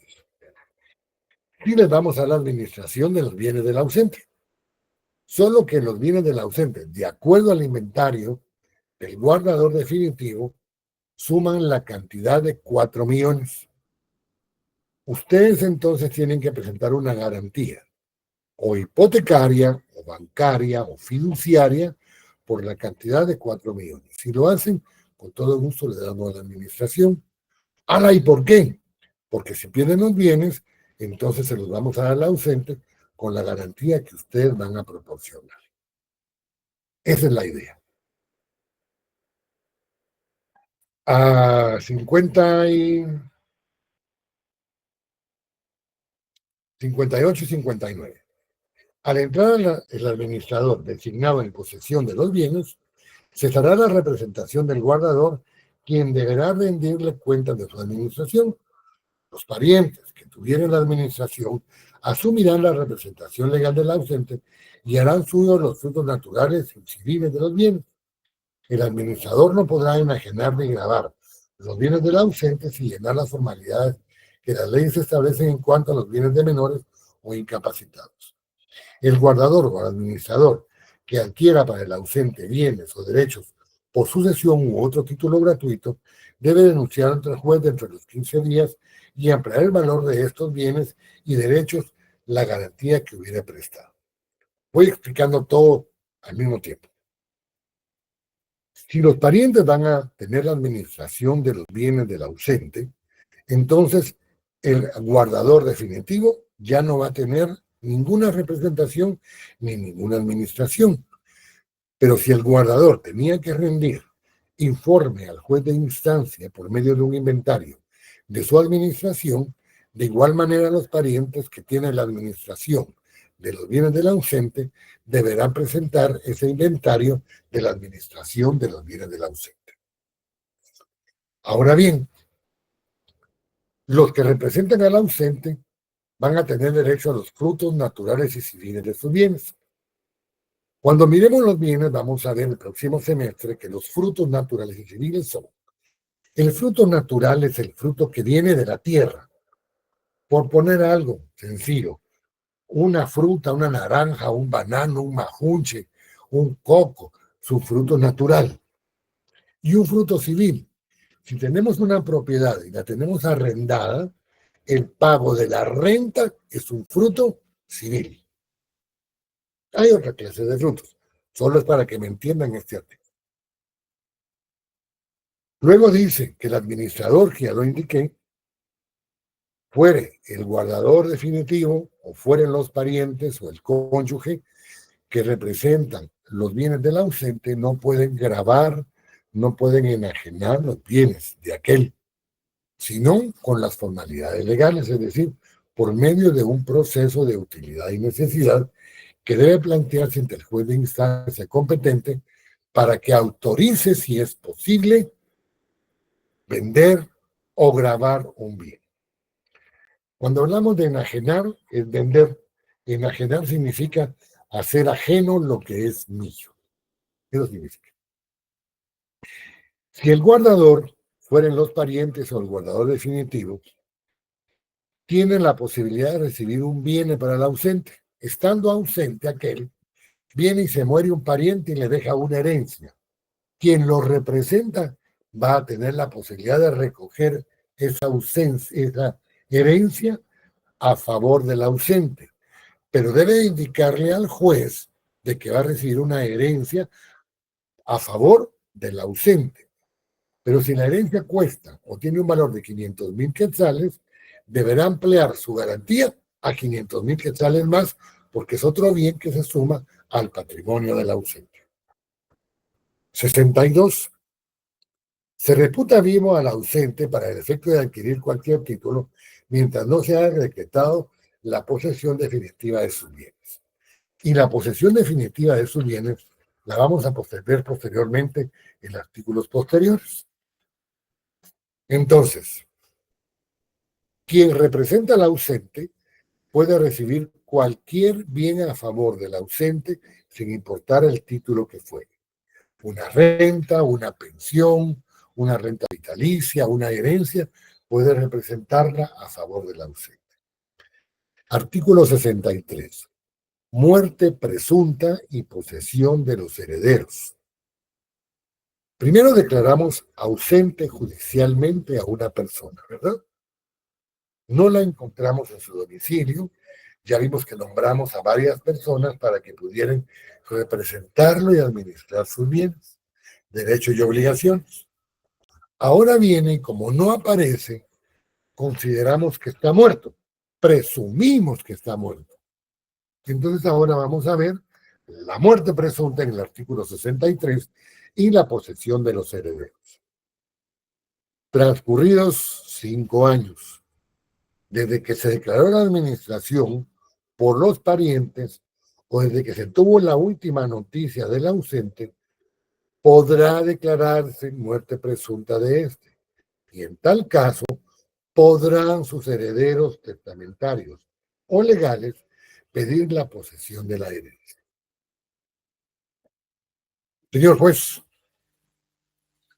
Y les vamos a la administración de los bienes del ausente. Solo que los bienes del ausente, de acuerdo al inventario del guardador definitivo, suman la cantidad de 4 millones. Ustedes entonces tienen que presentar una garantía, o hipotecaria, o bancaria, o fiduciaria, por la cantidad de 4 millones. Si lo hacen, con todo gusto le damos a la administración. Ahora, ¿y por qué? Porque si pierden los bienes, entonces se los vamos a dar al ausente con la garantía que ustedes van a proporcionar. Esa es la idea. 58 y 59. Al entrar el administrador designado en posesión de los bienes, cesará la representación del guardador, quien deberá rendirle cuentas de su administración. Los parientes que tuvieran la administración asumirán la representación legal del ausente y harán suyos los frutos naturales y civiles de los bienes. El administrador no podrá enajenar ni gravar los bienes del ausente sin llenar las formalidades que las leyes establecen en cuanto a los bienes de menores o incapacitados. El guardador o administrador que adquiera para el ausente bienes o derechos por sucesión u otro título gratuito debe denunciar ante el juez dentro de los 15 días y ampliar el valor de estos bienes y derechos la garantía que hubiera prestado. Voy explicando todo al mismo tiempo. Si los parientes van a tener la administración de los bienes del ausente, entonces el guardador definitivo ya no va a tener ninguna representación ni ninguna administración. Pero si el guardador tenía que rendir informe al juez de instancia por medio de un inventario de su administración, de igual manera los parientes que tienen la administración de los bienes del ausente deberán presentar ese inventario de la administración de los bienes del ausente. Ahora bien, los que representan al ausente van a tener derecho a los frutos naturales y civiles de sus bienes. Cuando miremos los bienes, vamos a ver el próximo semestre que los frutos naturales y civiles son: el fruto natural es el fruto que viene de la tierra. Por poner algo sencillo, una fruta, una naranja, un banano, un majunche, un coco, su fruto natural. Y un fruto civil. Si tenemos una propiedad y la tenemos arrendada, el pago de la renta es un fruto civil. Hay otra clase de frutos. Solo es para que me entiendan este artículo. Luego dice que el administrador, que ya lo indiqué, fuere el guardador definitivo o fueren los parientes o el cónyuge que representan los bienes del ausente, no pueden gravar, no pueden enajenar los bienes de aquel, sino con las formalidades legales, es decir, por medio de un proceso de utilidad y necesidad que debe plantearse ante el juez de instancia competente para que autorice, si es posible, vender o gravar un bien. Cuando hablamos de enajenar, es vender. Enajenar significa hacer ajeno lo que es mío. Eso significa. Si el guardador fueren los parientes o el guardador definitivo, tienen la posibilidad de recibir un bien para el ausente. Estando ausente aquel, viene y se muere un pariente y le deja una herencia. Quien lo representa va a tener la posibilidad de recoger esa ausencia, esa herencia a favor del ausente, pero debe indicarle al juez de que va a recibir una herencia a favor del ausente. Pero si la herencia cuesta o tiene un valor de 500,000 quetzales, deberá ampliar su garantía a 500,000 quetzales más, porque es otro bien que se suma al patrimonio del ausente. 62. Se reputa vivo al ausente para el efecto de adquirir cualquier título mientras no se haya decretado la posesión definitiva de sus bienes. Y la posesión definitiva de sus bienes la vamos a ver posteriormente en artículos posteriores. Entonces, quien representa al ausente puede recibir cualquier bien a favor del ausente sin importar el título que fuere. Una renta, una pensión, una renta vitalicia, una herencia, puede representarla a favor del ausente. Artículo 63. Muerte presunta y posesión de los herederos. Primero declaramos ausente judicialmente a una persona, ¿verdad? No la encontramos en su domicilio. Ya vimos que nombramos a varias personas para que pudieran representarlo y administrar sus bienes, derechos y obligaciones. Ahora viene y como no aparece, consideramos que está muerto. Presumimos que está muerto. Entonces ahora vamos a ver la muerte presunta en el artículo 63 y la posesión de los herederos. Transcurridos 5 años desde que se declaró la administración por los parientes o desde que se tuvo la última noticia del ausente, podrá declararse muerte presunta de éste. Y en tal caso, podrán sus herederos testamentarios o legales pedir la posesión de la herencia. Señor juez,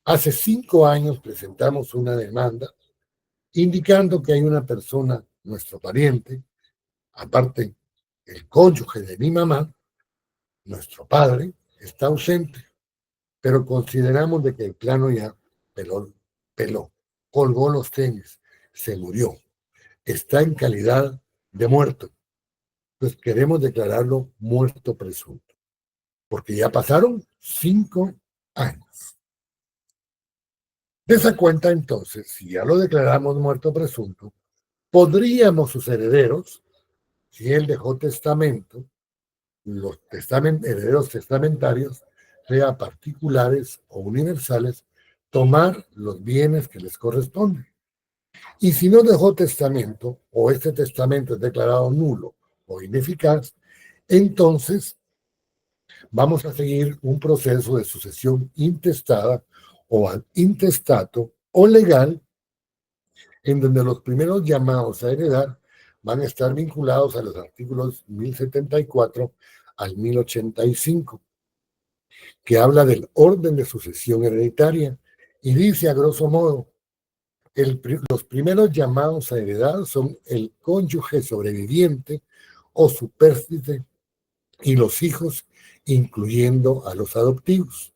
hace 5 años presentamos una demanda indicando que hay una persona, nuestro pariente, aparte el cónyuge de mi mamá, nuestro padre, está ausente, pero consideramos de que el plano ya peló, colgó los tenis, se murió, está en calidad de muerto. Pues queremos declararlo muerto presunto, porque ya pasaron 5 años. De esa cuenta, entonces, si ya lo declaramos muerto presunto, podríamos sus herederos, si él dejó testamento, los herederos testamentarios, sea particulares o universales, tomar los bienes que les corresponden. Y si no dejó testamento, o este testamento es declarado nulo o ineficaz, entonces vamos a seguir un proceso de sucesión intestada o ad intestato o legal, en donde los primeros llamados a heredar van a estar vinculados a los artículos 1074 al 1085, que habla del orden de sucesión hereditaria y dice a grosso modo, los primeros llamados a heredar son el cónyuge sobreviviente o supérstite y los hijos, incluyendo a los adoptivos.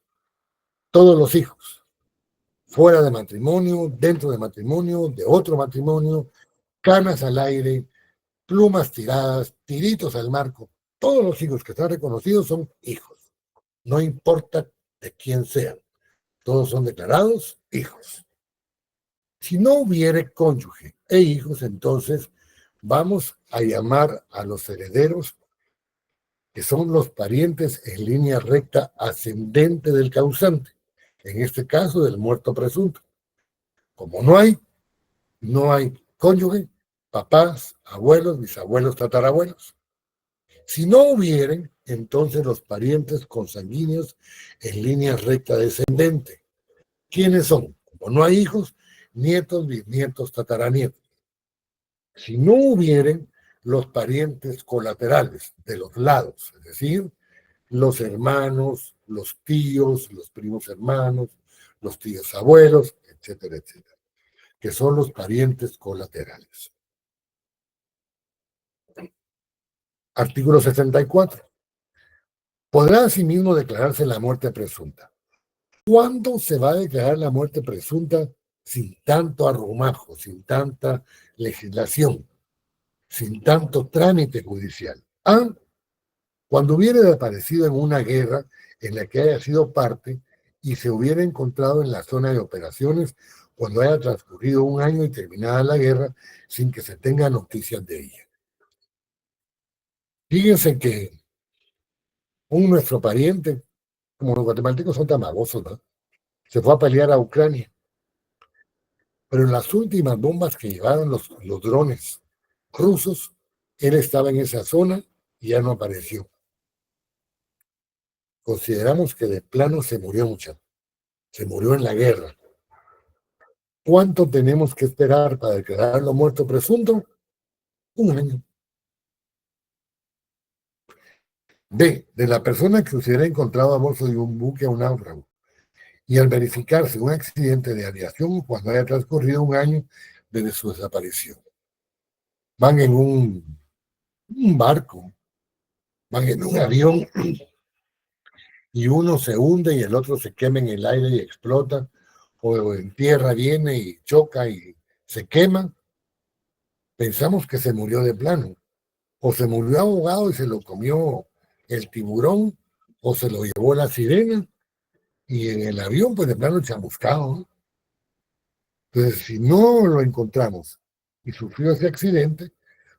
Todos los hijos, fuera de matrimonio, dentro de matrimonio, de otro matrimonio, canas al aire, plumas tiradas, tiritos al marco, todos los hijos que están reconocidos son hijos. No importa de quién sean, todos son declarados hijos. Si no hubiere cónyuge e hijos, entonces vamos a llamar a los herederos, que son los parientes en línea recta ascendente del causante, en este caso del muerto presunto. Como no hay cónyuge, papás, abuelos, bisabuelos, tatarabuelos. Si no hubieren, entonces los parientes consanguíneos en línea recta descendente. ¿Quiénes son? Como no hay hijos, nietos, bisnietos, tataranietos. Si no hubieren los parientes colaterales de los lados, es decir, los hermanos, los tíos, los primos hermanos, los tíos abuelos, etcétera, etcétera, que son los parientes colaterales. Artículo 64. Podrá asimismo declararse la muerte presunta. ¿Cuándo se va a declarar la muerte presunta sin tanto arrumajo, sin tanta legislación, sin tanto trámite judicial? Cuando hubiera aparecido en una guerra en la que haya sido parte y se hubiera encontrado en la zona de operaciones cuando haya transcurrido un año y terminada la guerra sin que se tenga noticias de ella. Fíjense que nuestro pariente, como los guatemaltecos son tan babosos, ¿no?, se fue a pelear a Ucrania. Pero en las últimas bombas que llevaron los drones rusos, él estaba en esa zona y ya no apareció. Consideramos que de plano se murió muchacho. Se murió en la guerra. ¿Cuánto tenemos que esperar para declararlo muerto presunto? Un año. B. De la persona que se hubiera encontrado a bordo de un buque a un náufrago y al verificarse un accidente de aviación cuando haya transcurrido un año desde su desaparición. Van en un barco, van en un avión y uno se hunde y el otro se quema en el aire y explota, o en tierra viene y choca y se quema. Pensamos que se murió de plano, o se murió ahogado y se lo comió el tiburón, o se lo llevó la sirena, y en el avión pues de plano chamuscado, ¿no? Entonces, si no lo encontramos y sufrió ese accidente,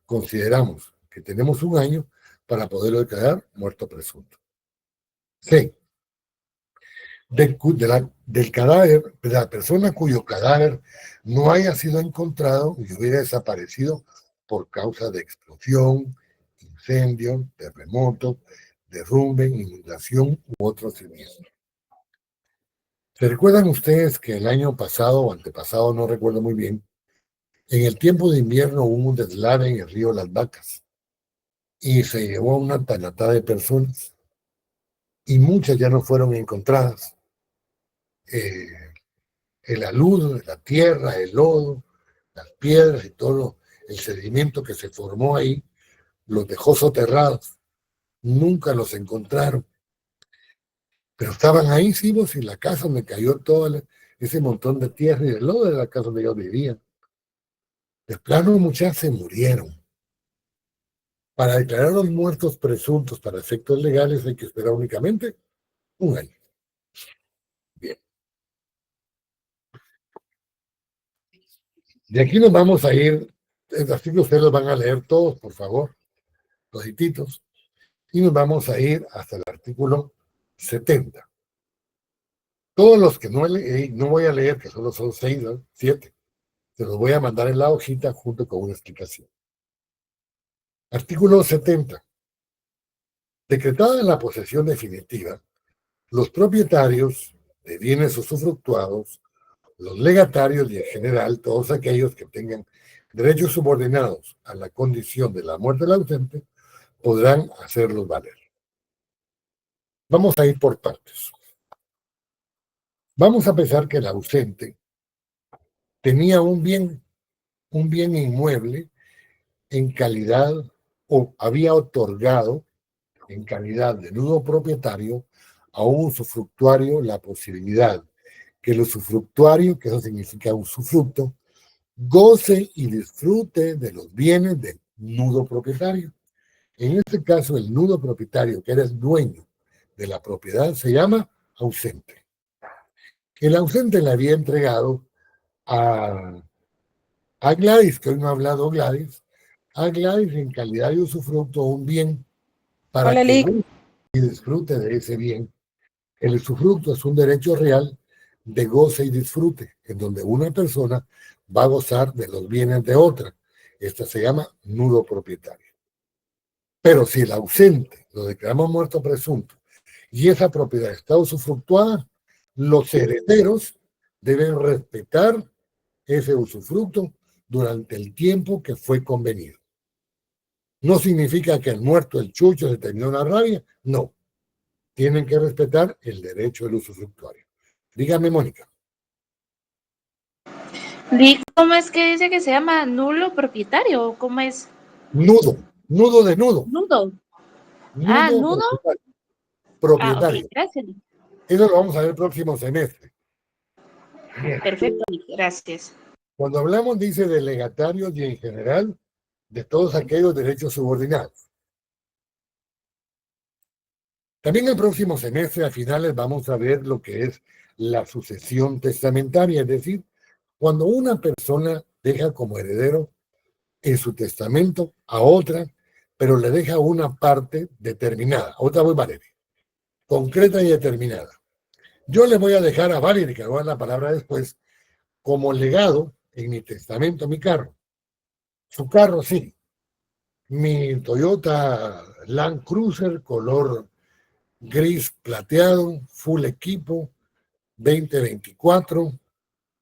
consideramos que tenemos un año para poderlo declarar muerto presunto. C. Del cadáver, de la persona cuyo cadáver no haya sido encontrado y hubiera desaparecido por causa de explosión, incendio, terremoto, derrumbe, inundación u otro siniestro. ¿Se recuerdan ustedes que el año pasado o antepasado, no recuerdo muy bien, en el tiempo de invierno hubo un deslave en el río Las Vacas y se llevó a una tanatada de personas y muchas ya no fueron encontradas? El aludo, la tierra, el lodo, las piedras y todo el sedimento que se formó ahí los dejó soterrados. Nunca los encontraron. Pero estaban ahí, sí, vos, en la casa donde cayó todo ese montón de tierra y de lodo de la casa donde ellos vivían. De plano, muchas se murieron. Para declarar los muertos presuntos para efectos legales hay que esperar únicamente un año. Bien. De aquí nos vamos a ir, así que ustedes los van a leer todos, por favor, todititos, y nos vamos a ir hasta el artículo 70. Todos los que no voy a leer, que solo son 6, ¿no? 7, se los voy a mandar en la hojita junto con una explicación. Artículo 70. Decretada la posesión definitiva, los propietarios de bienes usufructuados, los legatarios y en general todos aquellos que tengan derechos subordinados a la condición de la muerte del ausente, podrán hacerlos valer. Vamos a ir por partes. Vamos a pensar que el ausente tenía un bien inmueble en calidad, o había otorgado en calidad de nudo propietario a un usufructuario la posibilidad que el usufructuario, que eso significa usufructo, goce y disfrute de los bienes del nudo propietario. En este caso, el nudo propietario, que era el dueño de la propiedad, se llama ausente. El ausente le había entregado a Gladys, que hoy no ha hablado Gladys, a Gladys en calidad de usufructo un bien para que goce y disfrute de ese bien. El usufructo es un derecho real de goce y disfrute, en donde una persona va a gozar de los bienes de otra. Esta se llama nudo propietario. Pero si el ausente lo declaramos muerto presunto y esa propiedad está usufructuada, los herederos deben respetar ese usufructo durante el tiempo que fue convenido. No significa que el muerto, el chucho, se terminó la rabia. No. Tienen que respetar el derecho del usufructuario. Dígame, Mónica. ¿Cómo es que dice que se llama nulo propietario? ¿Cómo es? Nudo. Nudo de nudo. Nudo. Nudo ¿nudo? propietario. Ok, gracias. Eso lo vamos a ver el próximo semestre. Bien. Perfecto, gracias. Cuando hablamos, dice, de legatarios y en general de todos aquellos derechos subordinados. También el próximo semestre, a finales, vamos a ver lo que es la sucesión testamentaria, es decir, cuando una persona deja como heredero en su testamento a otra, pero le deja una parte determinada. Otra voy, Valeria, concreta y determinada. Yo le voy a dejar a Valeria, que va a dar la palabra después, como legado en mi testamento mi carro. Su carro, sí. Mi Toyota Land Cruiser color gris plateado, full equipo, 2024,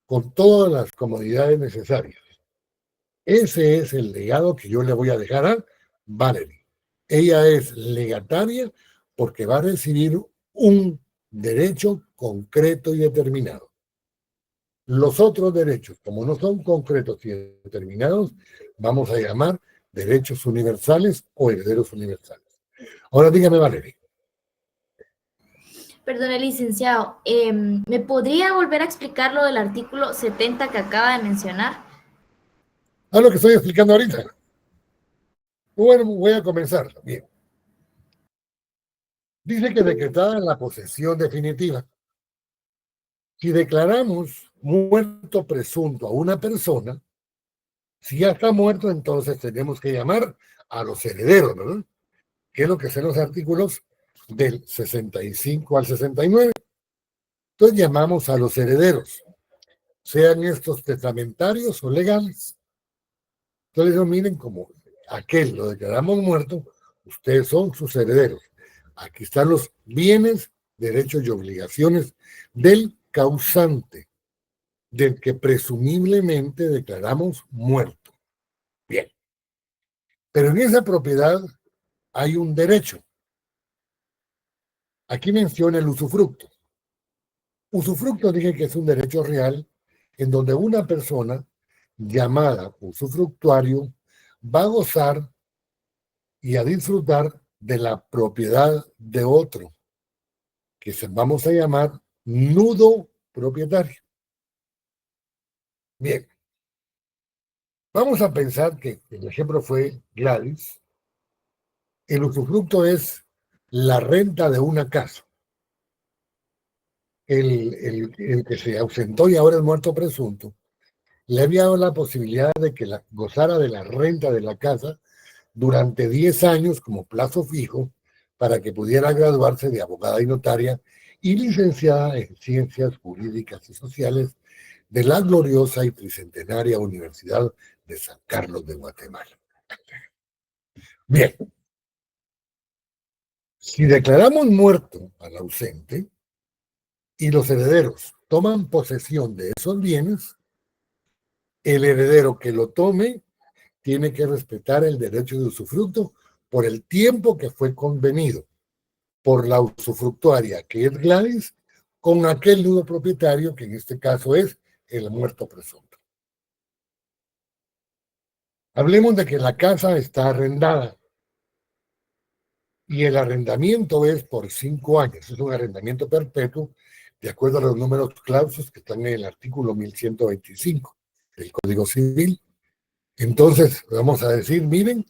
con todas las comodidades necesarias. Ese es el legado que yo le voy a dejar a Valerie. Ella es legataria porque va a recibir un derecho concreto y determinado. Los otros derechos, como no son concretos y determinados, vamos a llamar derechos universales o herederos universales. Ahora dígame, Valerie. Perdone, licenciado, ¿me podría volver a explicar lo del artículo 70 que acaba de mencionar? Lo que estoy explicando ahorita. Bueno, voy a comenzar. Bien. Dice que decretada la posesión definitiva, si declaramos muerto presunto a una persona, si ya está muerto, entonces tenemos que llamar a los herederos, ¿verdad? Que es lo que son los artículos del 65 al 69. Entonces llamamos a los herederos, sean estos testamentarios o legales. Entonces miren, como aquel lo declaramos muerto, ustedes son sus herederos. Aquí están los bienes, derechos y obligaciones del causante, del que presumiblemente declaramos muerto. Bien. Pero en esa propiedad hay un derecho. Aquí menciona el usufructo. Usufructo dije que es un derecho real en donde una persona llamada usufructuario va a gozar y a disfrutar de la propiedad de otro, que vamos a llamar nudo propietario. Bien, vamos a pensar que el ejemplo fue Gladys. El usufructo es la renta de una casa. El que se ausentó y ahora es muerto presunto, le había dado la posibilidad de que gozara de la renta de la casa durante 10 años como plazo fijo para que pudiera graduarse de abogada y notaria y licenciada en Ciencias Jurídicas y Sociales de la gloriosa y tricentenaria Universidad de San Carlos de Guatemala. Bien. Si declaramos muerto al ausente y los herederos toman posesión de esos bienes, el heredero que lo tome tiene que respetar el derecho de usufructo por el tiempo que fue convenido por la usufructuaria, que es Gladys, con aquel nudo propietario, que en este caso es el muerto presunto. Hablemos de que la casa está arrendada y el arrendamiento es por 5 años. Es un arrendamiento perpetuo, de acuerdo a los números clausus que están en el artículo 1125 del Código Civil. Entonces, vamos a decir, miren,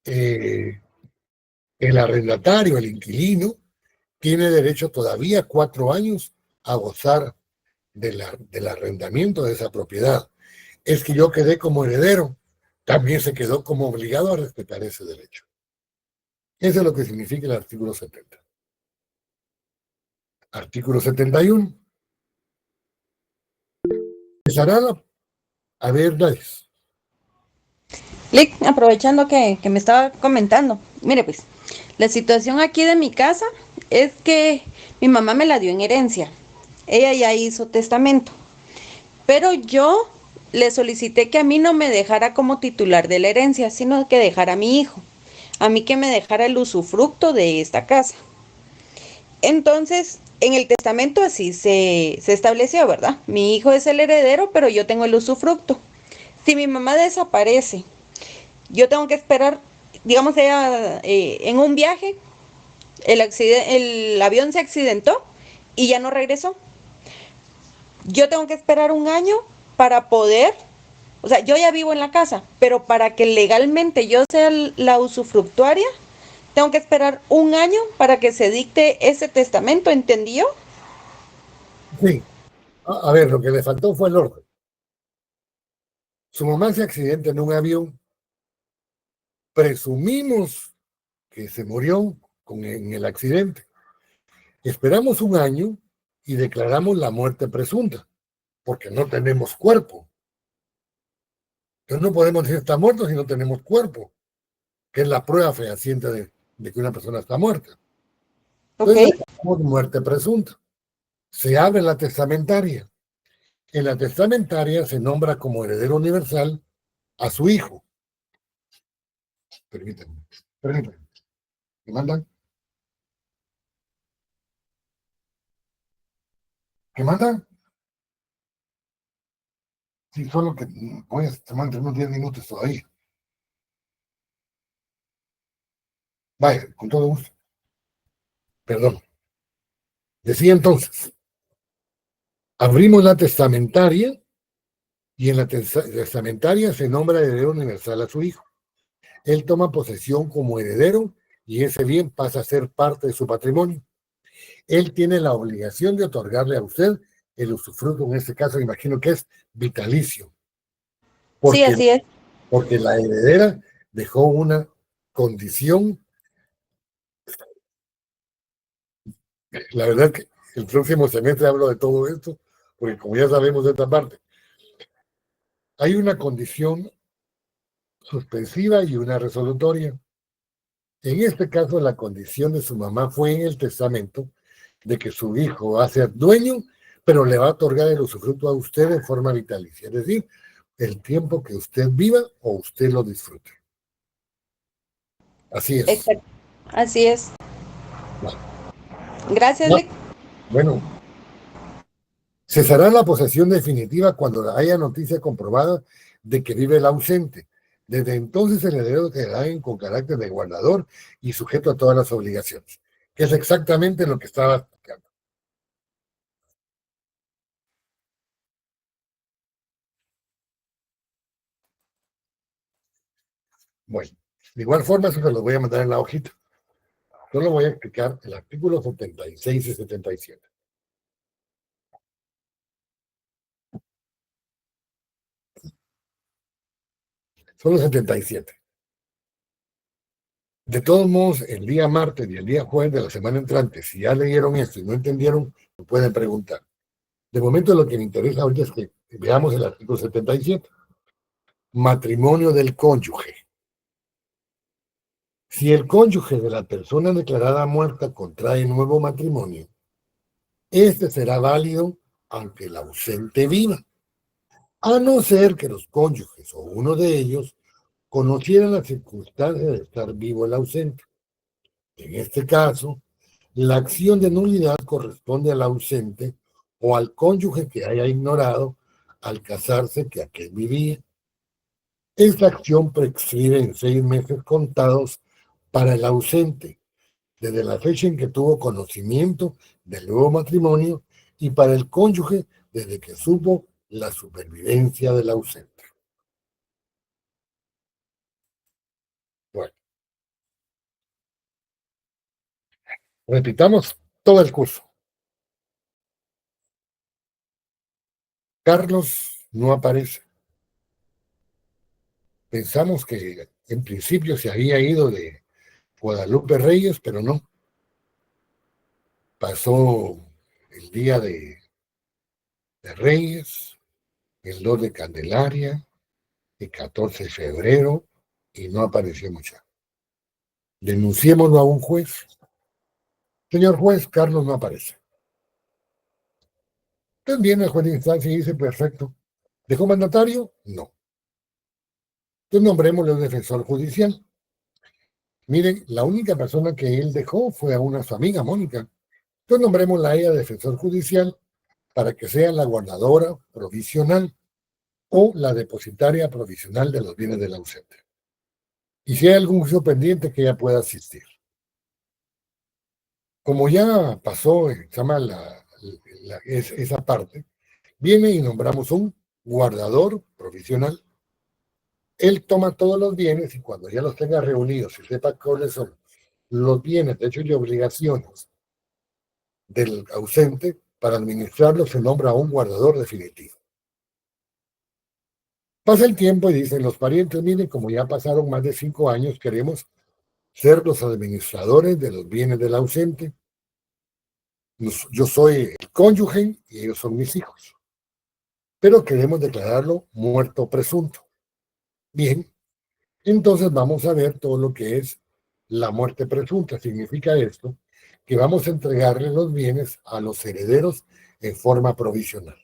el arrendatario, el inquilino, tiene derecho todavía 4 años a gozar del arrendamiento de esa propiedad. Es que yo quedé como heredero, también se quedó como obligado a respetar ese derecho. Eso es lo que significa el artículo 70. Artículo 71. Empezará a ver, Gladys. Lick, aprovechando que me estaba comentando, mire pues, la situación aquí de mi casa es que mi mamá me la dio en herencia. Ella ya hizo testamento, pero yo le solicité que a mí no me dejara como titular de la herencia, sino que dejara a mi hijo, a mí que me dejara el usufructo de esta casa. Entonces, en el testamento así se estableció, ¿verdad? Mi hijo es el heredero, pero yo tengo el usufructo. Si mi mamá desaparece, yo tengo que esperar, digamos, ella en un viaje, el avión se accidentó y ya no regresó. Yo tengo que esperar un año para poder, o sea, yo ya vivo en la casa, pero para que legalmente yo sea la usufructuaria, tengo que esperar un año para que se dicte ese testamento, ¿entendió? Sí. A ver, lo que le faltó fue el orden. Su mamá se accidenta en un avión. Presumimos que se murió en el accidente. Esperamos un año y declaramos la muerte presunta, porque no tenemos cuerpo. Entonces no podemos decir está muerto si no tenemos cuerpo, que es la prueba fehaciente de que una persona está muerta. Entonces declaramos muerte presunta. Se abre la testamentaria. En la testamentaria se nombra como heredero universal a su hijo. Permítanme. ¿Me mandan? ¿Qué mandan? Sí, solo que voy a tomar unos 10 minutos todavía. Vaya, con todo gusto. Perdón. Decía entonces, abrimos la testamentaria y en la testamentaria se nombra heredero universal a su hijo. Él toma posesión como heredero y ese bien pasa a ser parte de su patrimonio. Él tiene la obligación de otorgarle a usted el usufructo, en este caso imagino que es vitalicio. Porque, sí, así es. Porque la heredera dejó una condición. La verdad que el próximo semestre hablo de todo esto, porque como ya sabemos de esta parte, hay una condición suspensiva y una resolutoria. En este caso, la condición de su mamá fue en el testamento de que su hijo va a ser dueño, pero le va a otorgar el usufructo a usted de forma vitalicia, es decir, el tiempo que usted viva o usted lo disfrute. Así es. Exacto. Así es. Vale. Gracias, No. Lick. Bueno, cesará la posesión definitiva cuando haya noticia comprobada de que vive el ausente. Desde entonces el heredero quedará con carácter de guardador y sujeto a todas las obligaciones, que es exactamente lo que estaba explicando. Bueno, de igual forma eso se los voy a mandar en la hojita. Solo voy a explicar el artículo 76 y 77. Solo 77. De todos modos, el día martes y el día jueves de la semana entrante, si ya leyeron esto y no entendieron, me pueden preguntar. De momento lo que me interesa ahorita es que veamos el artículo 77. Matrimonio del cónyuge. Si el cónyuge de la persona declarada muerta contrae nuevo matrimonio, este será válido aunque el ausente viva, a no ser que los cónyuges o uno de ellos conocieran las circunstancias de estar vivo el ausente. En este caso, la acción de nulidad corresponde al ausente o al cónyuge que haya ignorado al casarse que aquel vivía. Esta acción prescribe en 6 meses contados para el ausente, desde la fecha en que tuvo conocimiento del nuevo matrimonio, y para el cónyuge desde que supo la supervivencia del ausente. Bueno, repitamos todo el curso. Carlos no aparece. Pensamos que en principio se había ido de Guadalupe Reyes, pero no. Pasó el día de Reyes, el 2 de Candelaria, el 14 de febrero, y no apareció mucho. Denunciémoslo a un juez. Señor juez, Carlos no aparece. Entonces viene el juez de instancia y dice, perfecto, ¿Dejó mandatario? No. Entonces nombrémosle un defensor judicial. Miren, la única persona que él dejó fue a una su amiga, Mónica. Entonces nombrémosla a ella defensor judicial para que sea la guardadora provisional o la depositaria provisional de los bienes del ausente. Y si hay algún juicio pendiente, que ella pueda asistir. Como ya pasó, se llama esa parte, viene y nombramos un guardador provisional. Él toma todos los bienes y cuando ya los tenga reunidos y sepa cuáles son los bienes, derechos y obligaciones del ausente, para administrarlos se nombra un guardador definitivo. Pasa el tiempo y dicen los parientes, miren, como ya pasaron más de 5 años, queremos ser los administradores de los bienes del ausente. Yo soy el cónyuge y ellos son mis hijos. Pero queremos declararlo muerto presunto. Bien, entonces vamos a ver todo lo que es la muerte presunta. Significa esto que vamos a entregarle los bienes a los herederos en forma provisional.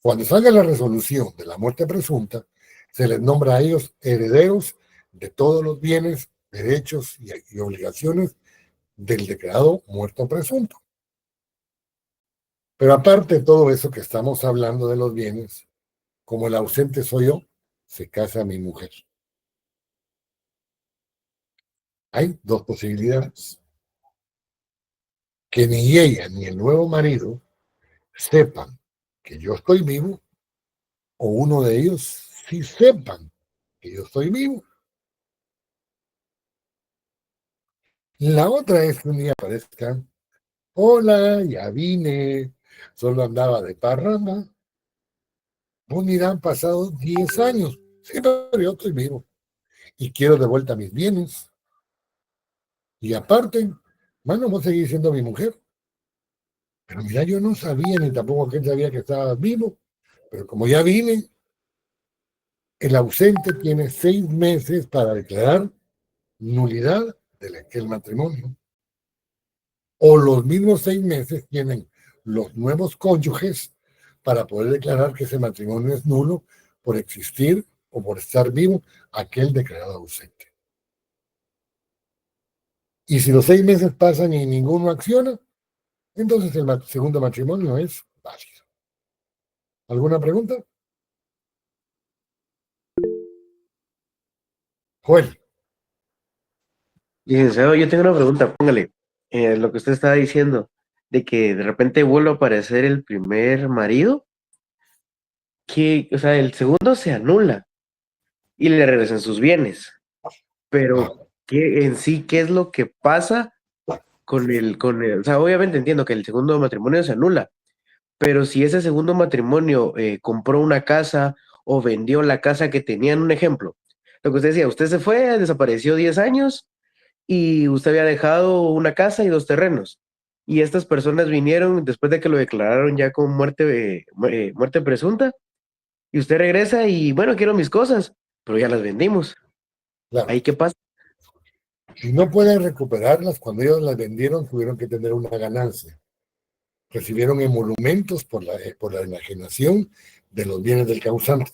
Cuando salga la resolución de la muerte presunta, se les nombra a ellos herederos de todos los bienes, derechos y obligaciones del declarado muerto presunto. Pero aparte de todo eso que estamos hablando de los bienes, como el ausente soy yo, se casa mi mujer. Hay 2 posibilidades. Que ni ella ni el nuevo marido sepan que yo estoy vivo, o uno de ellos sí sepan que yo estoy vivo. La otra es que un día aparezca, hola, ya vine, solo andaba de parranda. Pues mira, han pasado 10 años, sí, pero yo estoy vivo y quiero de vuelta mis bienes. Y aparte, bueno, vos seguís siendo mi mujer. Pero mira, yo no sabía, ni tampoco aquel sabía que estaba vivo. Pero como ya vine, el ausente tiene 6 meses para declarar nulidad de aquel matrimonio. O los mismos 6 meses tienen los nuevos cónyuges para poder declarar que ese matrimonio es nulo por existir o por estar vivo aquel declarado ausente. Y si los 6 meses pasan y ninguno acciona, entonces el segundo matrimonio es válido. ¿Alguna pregunta? Joel. Licenciado, yo tengo una pregunta, póngale. Lo que usted estaba diciendo, de que de repente vuelve a aparecer el primer marido, que, o sea, el segundo se anula y le regresan sus bienes. Pero, ¿qué es lo que pasa con el, o sea, obviamente entiendo que el segundo matrimonio se anula, pero si ese segundo matrimonio compró una casa o vendió la casa que tenían, un ejemplo, lo que usted decía, usted se fue, desapareció 10 años y usted había dejado una casa y 2 terrenos. Y estas personas vinieron después de que lo declararon ya con muerte presunta, y usted regresa y, bueno, quiero mis cosas, pero ya las vendimos. Claro. ¿Ahí qué pasa? Si no pueden recuperarlas, cuando ellos las vendieron, tuvieron que tener una ganancia. Recibieron emolumentos por la enajenación de los bienes del causante.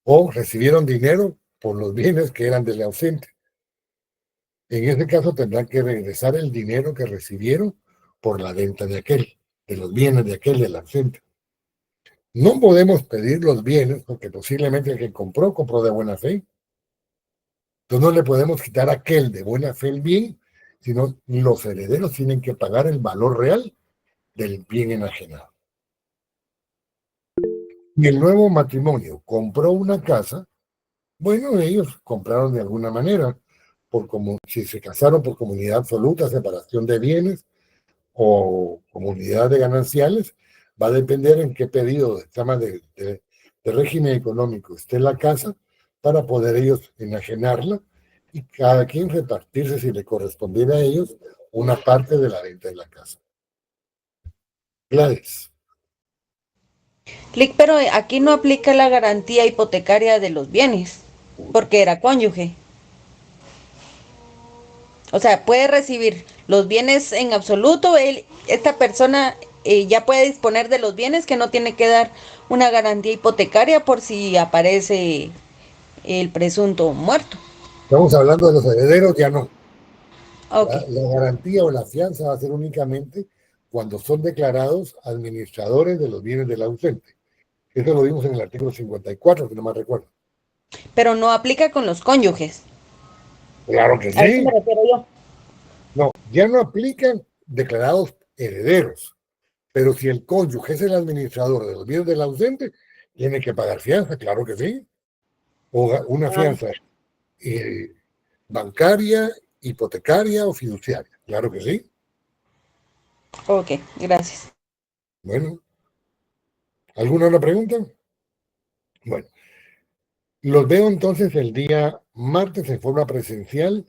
O recibieron dinero por los bienes que eran del ausente. En ese caso tendrán que regresar el dinero que recibieron por la venta de los bienes de aquel del ausente. No podemos pedir los bienes porque posiblemente el que compró de buena fe. Entonces no le podemos quitar a aquel de buena fe el bien, sino los herederos tienen que pagar el valor real del bien enajenado. Y el nuevo matrimonio compró una casa, bueno, ellos compraron de alguna manera, si se casaron por comunidad absoluta, separación de bienes o comunidad de gananciales, va a depender en qué pedido de régimen económico esté la casa para poder ellos enajenarla y cada quien repartirse, si le correspondiera a ellos, una parte de la venta de la casa. Gladys. Clic, pero aquí no aplica la garantía hipotecaria de los bienes, porque era cónyuge. O sea, puede recibir los bienes en absoluto, esta persona ya puede disponer de los bienes, que no tiene que dar una garantía hipotecaria por si aparece el presunto muerto. Estamos hablando de los herederos, ya no. Ok, La garantía o la fianza va a ser únicamente cuando son declarados administradores de los bienes del ausente. Eso lo vimos en el artículo 54, si no mal recuerdo. pero no aplica con los cónyuges. Claro que A eso sí. me refiero yo. No, ya no aplican declarados herederos. Pero si el cónyuge es el administrador de los bienes del ausente, tiene que pagar fianza, claro que sí. O una fianza bancaria, hipotecaria o fiduciaria, claro que sí. Ok, gracias. Bueno, ¿alguna otra pregunta? Bueno, los veo entonces el día martes en forma presencial.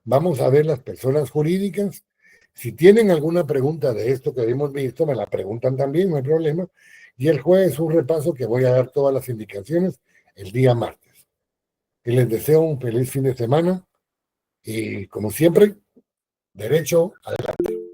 Vamos a ver las personas jurídicas. Si tienen alguna pregunta de esto que hemos visto, me la preguntan también, no hay problema. Y el jueves un repaso que voy a dar todas las indicaciones el día martes. Y les deseo un feliz fin de semana y como siempre, derecho adelante.